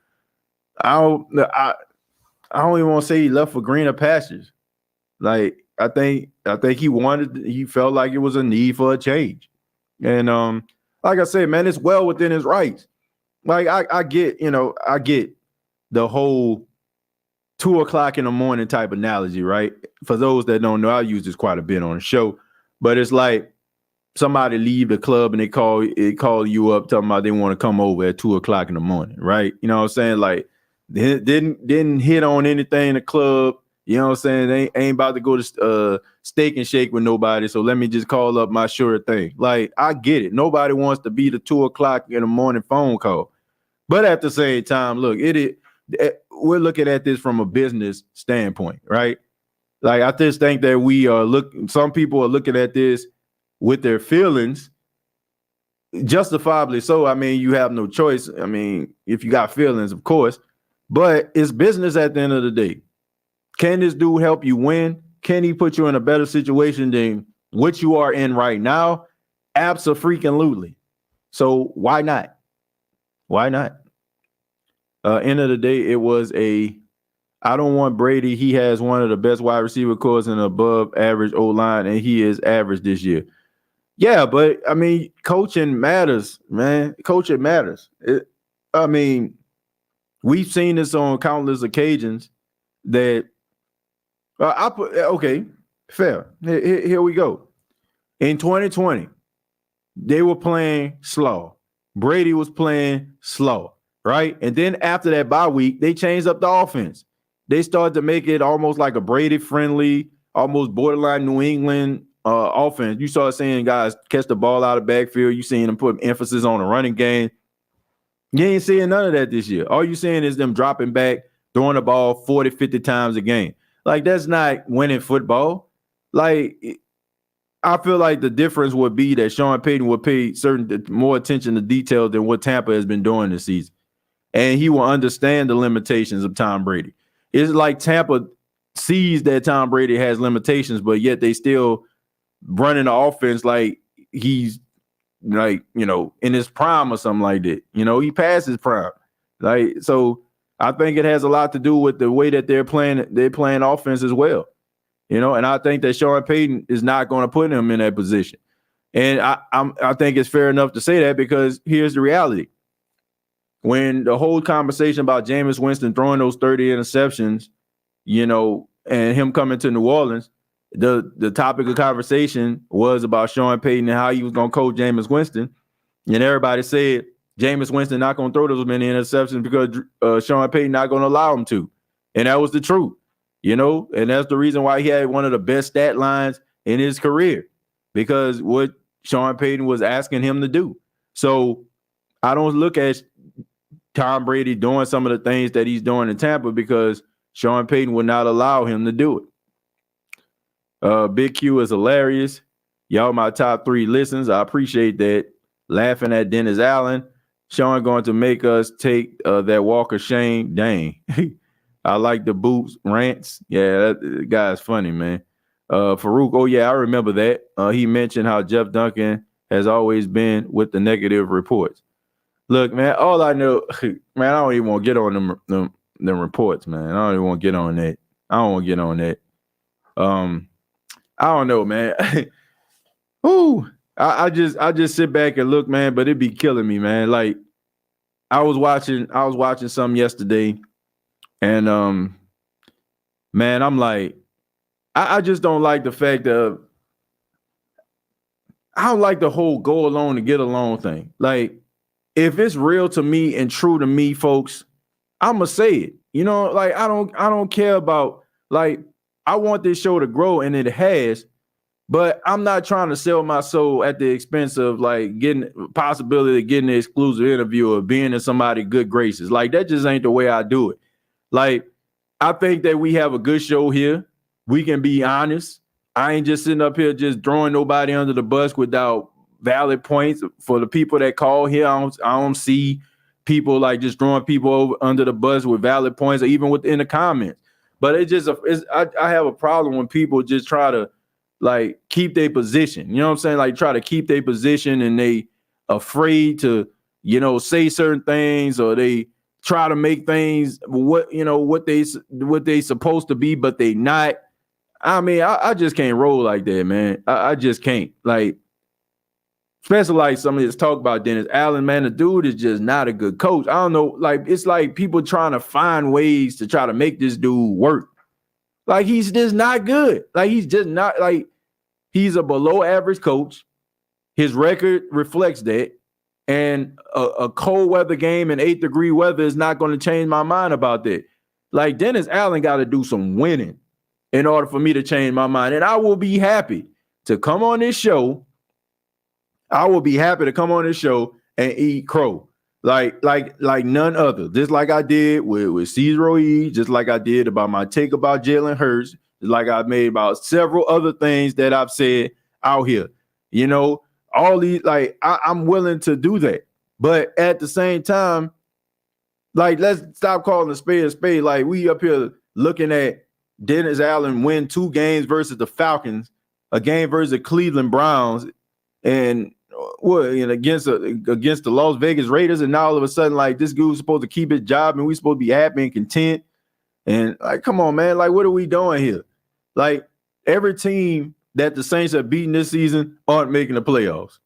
I don't even want to say he left for greener pastures. Like, I think he felt like it was a need for a change. And like I said, man, it's well within his rights. Like I get the whole 2:00 in the morning type analogy, right? For those that don't know, I use this quite a bit on the show, but it's like somebody leave the club and they call you up talking about they want to come over at 2:00 in the morning, right? You know what I'm saying? Like they didn't hit on anything in the club. You know what I'm saying? They ain't about to go to Steak and Shake with nobody, so let me just call up my sure thing. Like I get it. Nobody wants to be the 2:00 in the morning phone call. But at the same time, look, we're looking at this from a business standpoint, right? Like I just think that some people are looking at this with their feelings, justifiably so. I mean, you have no choice. I mean, if you got feelings, of course, but it's business at the end of the day. Can this dude help you win? Can he put you in a better situation than what you are in right now? Abso-freaking-lutely. So why not? Why not? End of the day, it was I don't want Brady. He has one of the best wide receiver cores and above average O-line, and he is average this year. Yeah, but I mean, coaching matters, man. Coaching matters. We've seen this on countless occasions that okay, fair. Here we go. In 2020, they were playing slow. Brady was playing slow, right? And then after that bye week, they changed up the offense. They started to make it almost like a Brady-friendly, almost borderline New England offense. You started seeing guys catch the ball out of backfield. You seeing them put emphasis on the running game. You ain't seeing none of that this year. All you're seeing is them dropping back, throwing the ball 40, 50 times a game. Like, that's not winning football. Like, I feel like the difference would be that Sean Payton would pay more attention to detail than what Tampa has been doing this season. And he will understand the limitations of Tom Brady. It's like Tampa sees that Tom Brady has limitations, but yet they still running the offense like he's like, in his prime or something like that. He passed his prime. Like, so I think it has a lot to do with the way that they're playing offense as well. And I think that Sean Payton is not going to put him in that position. And I think it's fair enough to say that because here's the reality. When the whole conversation about Jameis Winston throwing those 30 interceptions, and him coming to New Orleans, the topic of conversation was about Sean Payton and how he was going to coach Jameis Winston. And everybody said Jameis Winston not going to throw those many interceptions because Sean Payton not going to allow him to. And that was the truth, and that's the reason why he had one of the best stat lines in his career, because what Sean Payton was asking him to do. So I don't look at Tom Brady doing some of the things that he's doing in Tampa because Sean Payton would not allow him to do it. Big Q is hilarious. Y'all my top 3 listens. I appreciate that. Laughing at Dennis Allen. Sean going to make us take that walk of shame. Dang. I like the boots rants. Yeah, that guy's funny, man. Farouk, oh yeah, I remember that. He mentioned how Jeff Duncan has always been with the negative reports. Look, man, all I know, man, I don't even want to get on them reports, man. I don't even want to get on that. I don't want to get on that. I don't know, man. Ooh, I just sit back and look, man, but it'd be killing me, man. Like I was watching something yesterday, and man, I'm like, I just don't like the fact that I don't like the whole go along to get along thing. Like, if it's real to me and true to me, folks, I'ma say it. Like I don't care about, like, I want this show to grow, and it has, but I'm not trying to sell my soul at the expense of like getting possibility of getting an exclusive interview or being in somebody's good graces. Like, that just ain't the way I do it. Like, I think that we have a good show here. We can be honest. I ain't just sitting up here just throwing nobody under the bus without valid points. For the people that call here, I don't see people like just throwing people under the bus with valid points, or even within the comments. But I have a problem when people just try to like keep their position. You know what I'm saying? Like try to keep their position, and they afraid to, say certain things, or they try to make things what they supposed to be, but they not. I mean, I just can't roll like that, man. I just can't. Like, especially like somebody that's talk about Dennis Allen, man, the dude is just not a good coach. I don't know. Like, it's like people trying to find ways to try to make this dude work. Like, he's just not good. Like, he's just not, like, he's a below average coach. His record reflects that. And a cold weather game in 8-degree weather is not going to change my mind about that. Like, Dennis Allen got to do some winning in order for me to change my mind. And I will be happy to come on this show. I will be happy to come on this show and eat crow. Like none other. Just like I did with Cesar E, just like I did about my take about Jalen Hurts, just like I've made about several other things that I've said out here. All these, like, I'm willing to do that. But at the same time, like, let's stop calling a spade. Like, we up here looking at Dennis Allen win 2 games versus the Falcons, a game versus the Cleveland Browns, and against the Las Vegas Raiders, and now all of a sudden, like, this dude's supposed to keep his job, and we supposed to be happy and content. And like, come on, man, like, what are we doing here? Like, every team that the Saints have beaten this season aren't making the playoffs.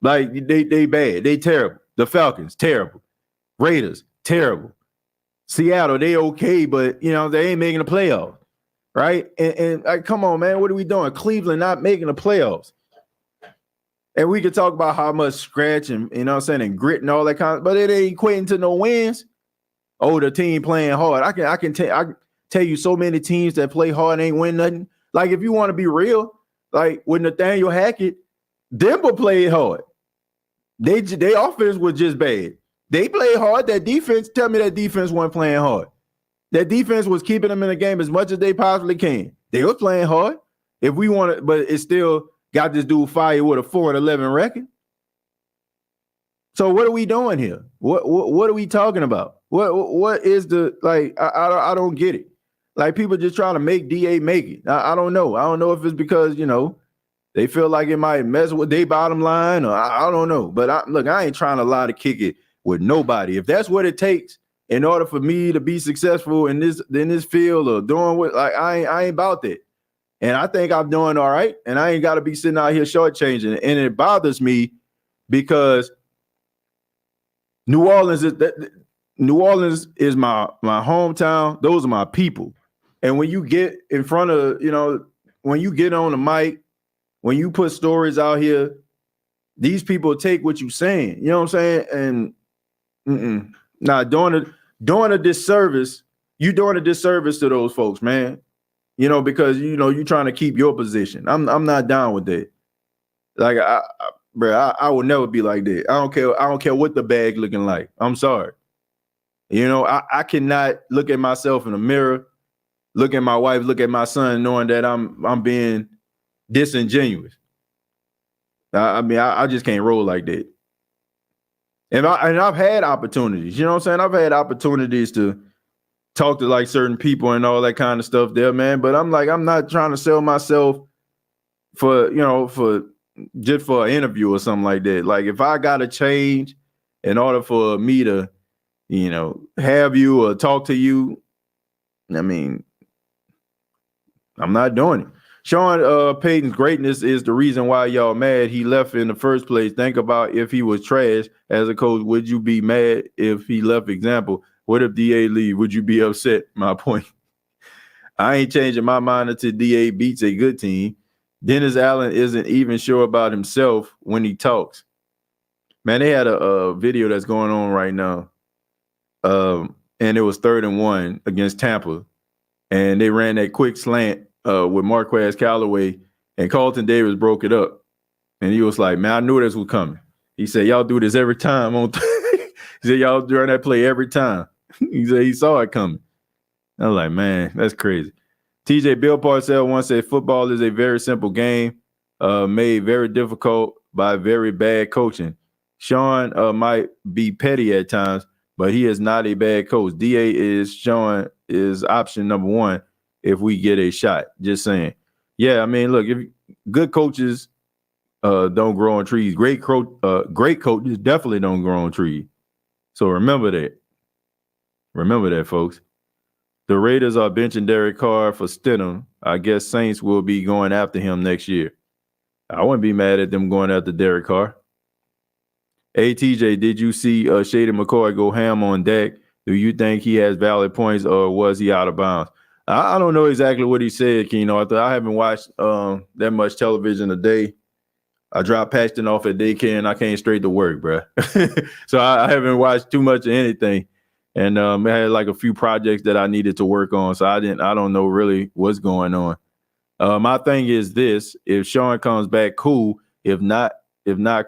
Like, they bad, they terrible. The Falcons, terrible. Raiders, terrible. Seattle, they okay, but they ain't making the playoffs. Right? And like, come on, man, what are we doing? Cleveland not making the playoffs. And we could talk about how much scratch and, and grit and all that kind of, but it ain't equating to no wins. Oh, the team playing hard. I can tell you so many teams that play hard and ain't win nothing. Like, if you want to be real, like with Nathaniel Hackett, Denver played hard. Their offense was just bad. They played hard. That defense, tell me that defense wasn't playing hard. That defense was keeping them in the game as much as they possibly can. They were playing hard. If we want to, but it still got this dude fired with a 4-11 record. So what are we doing here? What are we talking about? What is the, like, I don't get it. Like, people just trying to make DA make it. I don't know. I don't know if it's because, they feel like it might mess with their bottom line, or I don't know. But I ain't trying to lie to kick it with nobody. If that's what it takes in order for me to be successful in this field or doing what, like, I ain't about that. And I think I'm doing all right. And I ain't got to be sitting out here shortchanging. And it bothers me because New Orleans is my hometown. Those are my people. And when you get in front of, when you get on the mic, when you put stories out here, these people take what you're saying. You know what I'm saying? And doing a disservice, you doing a disservice to those folks, man. You know, because you're trying to keep your position. I'm not down with that. Like I will never be like that. I don't care what the bag looking like. I'm sorry. I cannot look at myself in the mirror, look at my wife, look at my son, knowing that I'm being disingenuous. I just can't roll like that. And I've had opportunities, you know what I'm saying? I've had opportunities to talk to like certain people and all that kind of stuff there, man. But I'm not trying to sell myself for just for an interview or something like that. Like if I gotta change in order for me to, have you or talk to you, I mean, I'm not doing it. Sean Payton's greatness is the reason why y'all mad he left in the first place. Think about if he was trash as a coach, would you be mad if he left? Example, what if DA leave? Would you be upset? My point. I ain't changing my mind until DA beats a good team. Dennis Allen isn't even sure about himself when he talks. Man, they had a video that's going on right now. And it was 3rd and 1 against Tampa. And they ran that quick slant with Marquez Callaway, and Carlton Davis broke it up. And he was like, man, I knew this was coming. He said, y'all do this every time. He said, y'all during that play every time. He said he saw it coming. I was like, man, that's crazy. TJ Bill Parcells once said, football is a very simple game made very difficult by very bad coaching. Sean might be petty at times, but he is not a bad coach. Sean is option number 1 if we get a shot. Just saying. Yeah, I mean, look, if good coaches don't grow on trees, great coaches definitely don't grow on trees. So remember that. Remember that, folks. The Raiders are benching Derek Carr for Stidham. I guess Saints will be going after him next year. I wouldn't be mad at them going after Derek Carr. Hey, TJ, did you see Shady McCoy go ham on Dak? Do you think he has valid points or was he out of bounds? I don't know exactly what he said, Keno. I haven't watched that much television a day. I dropped Paxton off at daycare and I came straight to work, bro. So I haven't watched too much of anything. And I had like a few projects that I needed to work on. So I don't know really what's going on. My thing is this: if Sean comes back, cool. If not,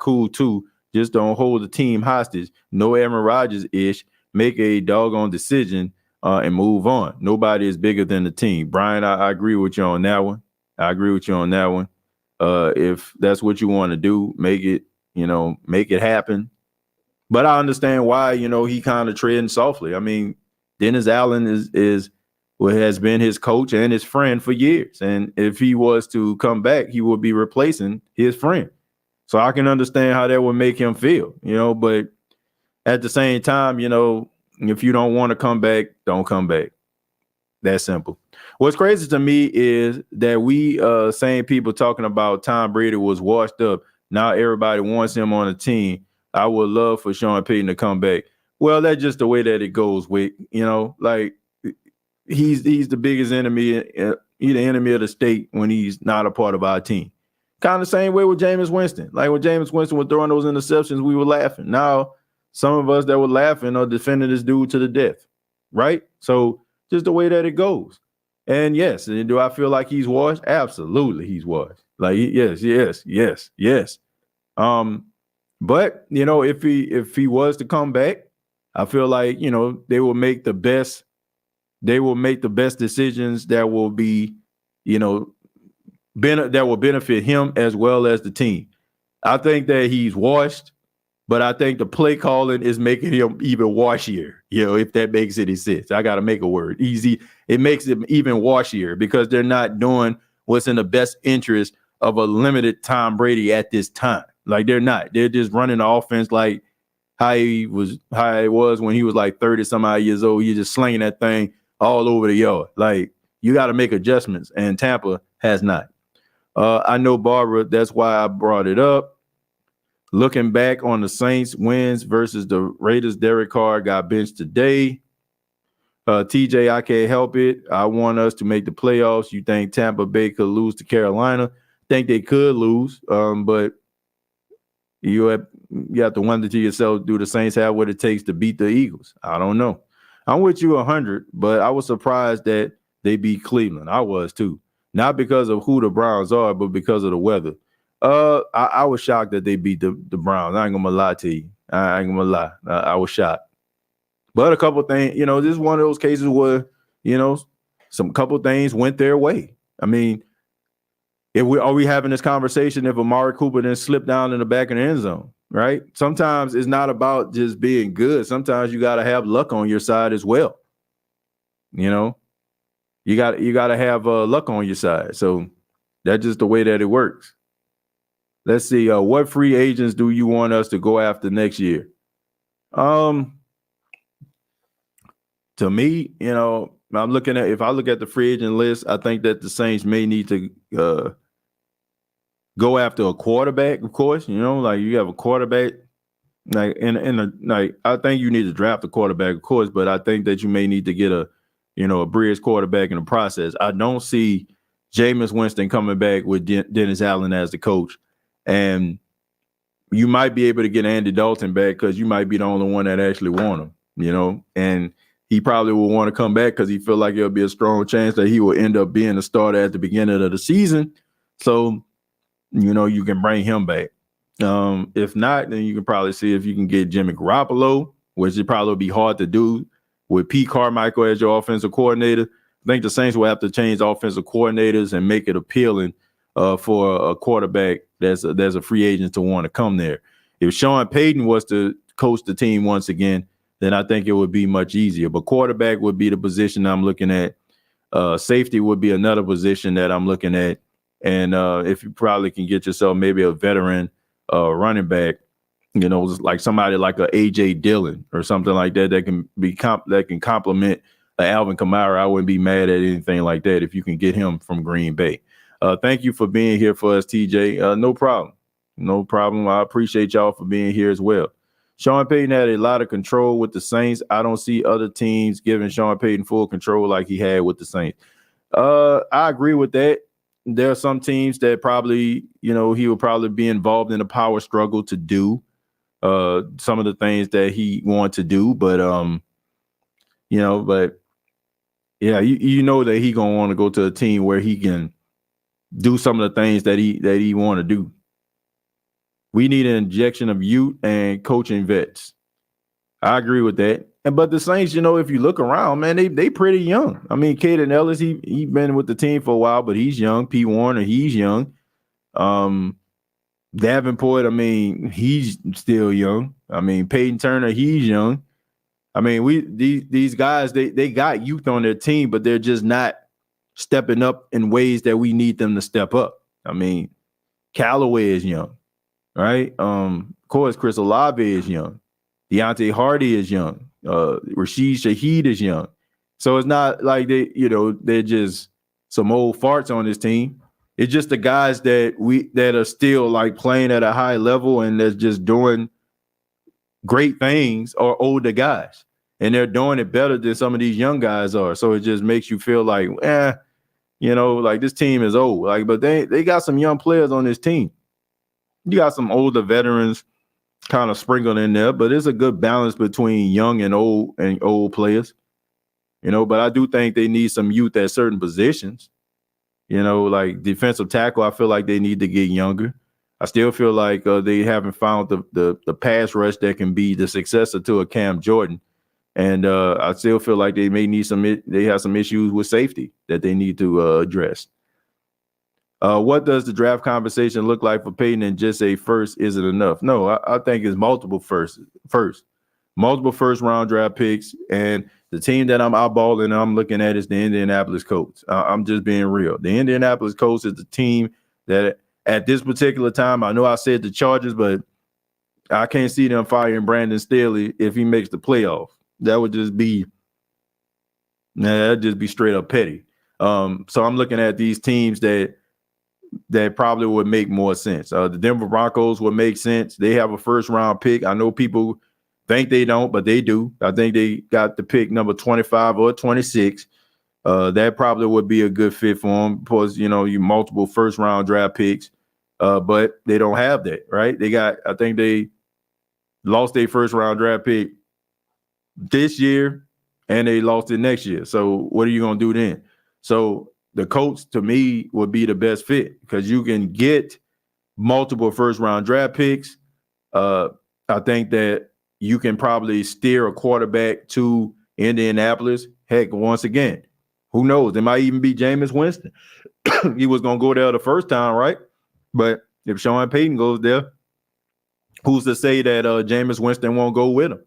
cool too. Just don't hold the team hostage. No Aaron Rodgers-ish. Make a doggone decision and move on. Nobody is bigger than the team. Brian, I agree with you on that one. If that's what you want to do, make it happen. But I understand why, he kind of treading softly. I mean, Dennis Allen has been his coach and his friend for years. And if he was to come back, he would be replacing his friend. So I can understand how that would make him feel, but at the same time, if you don't want to come back, don't come back. That simple. What's crazy to me is that we same people talking about Tom Brady was washed up. Now everybody wants him on the team. I would love for Sean Payton to come back. Well, that's just the way that it goes, Wick. Like he's the biggest enemy. He's the enemy of the state when he's not a part of our team. Kind of the same way with Jameis Winston. Like when Jameis Winston was throwing those interceptions, we were laughing. Now, some of us that were laughing are defending this dude to the death, right? So just the way that it goes. And yes, do I feel like he's washed? Absolutely, he's washed. Like yes. But if he was to come back, I feel like they will make the best decisions that will be that will benefit him as well as the team. I think that he's washed, but I think the play calling is making him even washier. If that makes any sense. I got to make a word easy. It makes him even washier because they're not doing what's in the best interest of a limited Tom Brady at this time. Like they're not. They're just running the offense like how it was when he was like 30 some odd years old. You're just slinging that thing all over the yard. Like you got to make adjustments, and Tampa has not. I know, Barbara, that's why I brought it up. Looking back on the Saints wins versus the Raiders, Derek Carr got benched today. TJ, I can't help it. I want us to make the playoffs. You think Tampa Bay could lose to Carolina? Think they could lose, but you have to wonder to yourself, do the Saints have what it takes to beat the Eagles? I don't know. I'm with you 100, but I was surprised that they beat Cleveland. I was too. Not because of who the Browns are, but because of the weather. I was shocked that they beat the Browns. I ain't gonna lie to you. I ain't gonna lie. I was shocked. But a couple things, this is one of those cases where, some couple things went their way. I mean, are we having this conversation if Amari Cooper didn't slip down in the back of the end zone, right? Sometimes it's not about just being good. Sometimes you got to have luck on your side as well. You got to have luck on your side. So that's just the way that it works. Let's see. What free agents do you want us to go after next year? To me, I'm looking at, if I look at the free agent list, I think that the Saints may need to go after a quarterback, of course. Like you have a quarterback, like I think you need to draft a quarterback, of course, but I think that you may need to get a bridge quarterback in the process. I don't see Jameis Winston coming back with Dennis Allen as the coach, and you might be able to get Andy Dalton back because you might be the only one that actually want him, and he probably will want to come back because he feel like there'll be a strong chance that he will end up being a starter at the beginning of the season. So, you can bring him back. If not, then you can probably see if you can get Jimmy Garoppolo, which would probably be hard to do with Pete Carmichael as your offensive coordinator. I think the Saints will have to change offensive coordinators and make it appealing for a quarterback that's a free agent to want to come there. If Sean Payton was to coach the team once again, then I think it would be much easier. But quarterback would be the position I'm looking at. Safety would be another position that I'm looking at. And if you probably can get yourself maybe a veteran running back, like somebody like a A.J. Dillon or something like that can be that can complement Alvin Kamara. I wouldn't be mad at anything like that if you can get him from Green Bay. Thank you for being here for us, TJ. No problem. No problem. I appreciate y'all for being here as well. Sean Payton had a lot of control with the Saints. I don't see other teams giving Sean Payton full control like he had with the Saints. I agree with that. There are some teams that probably, he will probably be involved in a power struggle to do some of the things that he wanted to do. But, but yeah, that he going to want to go to a team where he can do some of the things that he want to do. We need an injection of youth and coaching vets. I agree with that. But the Saints, if you look around, man, they pretty young. I mean, Caden Ellis, he been with the team for a while, but he's young. P. Warner, he's young. Davenport, I mean, he's still young. I mean, Peyton Turner, he's young. I mean, these guys, they got youth on their team, but they're just not stepping up in ways that we need them to step up. I mean, Callaway is young. Right. Of course, Chris Olave is young. Deontay Hardy is young. Rashid Shaheed is young. So it's not like they're just some old farts on this team. It's just the guys that are still like playing at a high level and that's just doing great things are older guys. And they're doing it better than some of these young guys are. So it just makes you feel like, like this team is old. Like, but they got some young players on this team. You got some older veterans kind of sprinkled in there, but it's a good balance between young and old players, but I do think they need some youth at certain positions, like defensive tackle. I feel like they need to get younger. I still feel like they haven't found the pass rush that can be the successor to a Cam Jordan. And I still feel like they may need they have some issues with safety that they need to address. What does the draft conversation look like for Peyton and just a first isn't enough? No, I think it's multiple first, multiple first round draft picks. And the team that I'm eyeballing and I'm looking at is the Indianapolis Colts. I'm just being real. The Indianapolis Colts is the team that at this particular time, I know I said the Chargers, but I can't see them firing Brandon Staley if he makes the playoff. That would just be, that'd just be straight up petty. So I'm looking at these teams that probably would make more sense. The Denver Broncos would make sense. They have a first round pick. I know people think they don't, but they do. I think they got the pick number 25 or 26. That probably would be a good fit for them because, you multiple first-round draft picks, but they don't have that, right? I think they lost their first-round draft pick this year, and they lost it next year. So what are you going to do then? So the Colts, to me, would be the best fit because you can get multiple first-round draft picks. I think that you can probably steer a quarterback to Indianapolis. Heck, once again, who knows? It might even be Jameis Winston. He was going to go there the first time, right? But if Sean Payton goes there, who's to say that Jameis Winston won't go with him,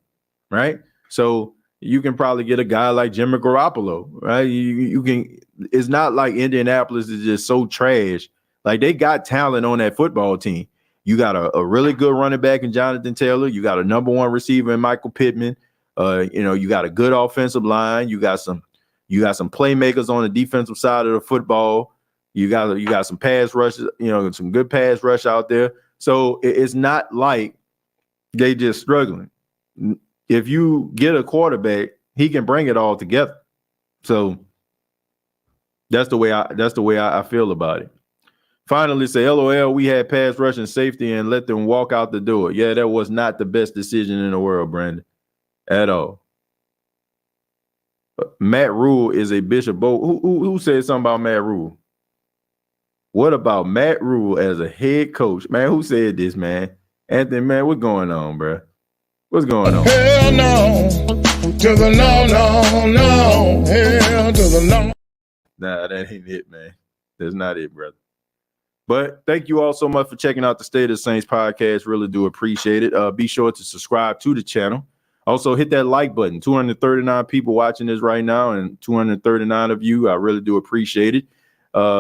right? So you can probably get a guy like Jimmy Garoppolo, right? You can. It's not like Indianapolis is just so trash. Like, they got talent on that football team. You got a really good running back in Jonathan Taylor. You got a number one receiver in Michael Pittman. You got a good offensive line. You got some playmakers on the defensive side of the football. You got some pass rushes, some good pass rush out there. So it's not like they just struggling. If you get a quarterback, he can bring it all together. So that's the way I feel about it. Finally, say, LOL, we had pass rush and safety and let them walk out the door. Yeah, that was not the best decision in the world, Brandon, at all. Matt Rule is a Bishop Bo. Who said something about Matt Rule? What about Matt Rule as a head coach? Man, who said this, man? Anthony, man, what's going on, bro? What's going on? Hell no. To the no. Hell to the no. Nah, that ain't it, man. That's not it, brother. But thank you all so much for checking out the State of the Saints podcast. Really do appreciate it. Be sure to subscribe to the channel. Also, hit that like button. 239 people watching this right now, and 239 of you. I really do appreciate it.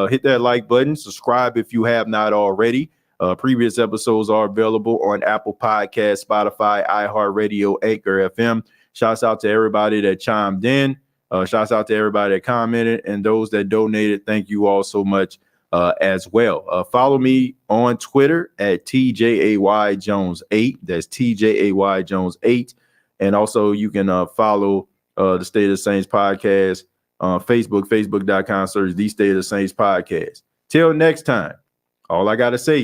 Hit that like button. Subscribe if you have not already. Previous episodes are available on Apple Podcasts, Spotify, iHeartRadio, Anchor FM. Shouts out to everybody that chimed in. Shouts out to everybody that commented, and those that donated. Thank you all so much as well. Follow me on Twitter at TJAYJones8. That's TJAYJones8. And also you can follow the State of the Saints podcast on Facebook, facebook.com/The State of the Saints podcast. Till next time, all I got to say is,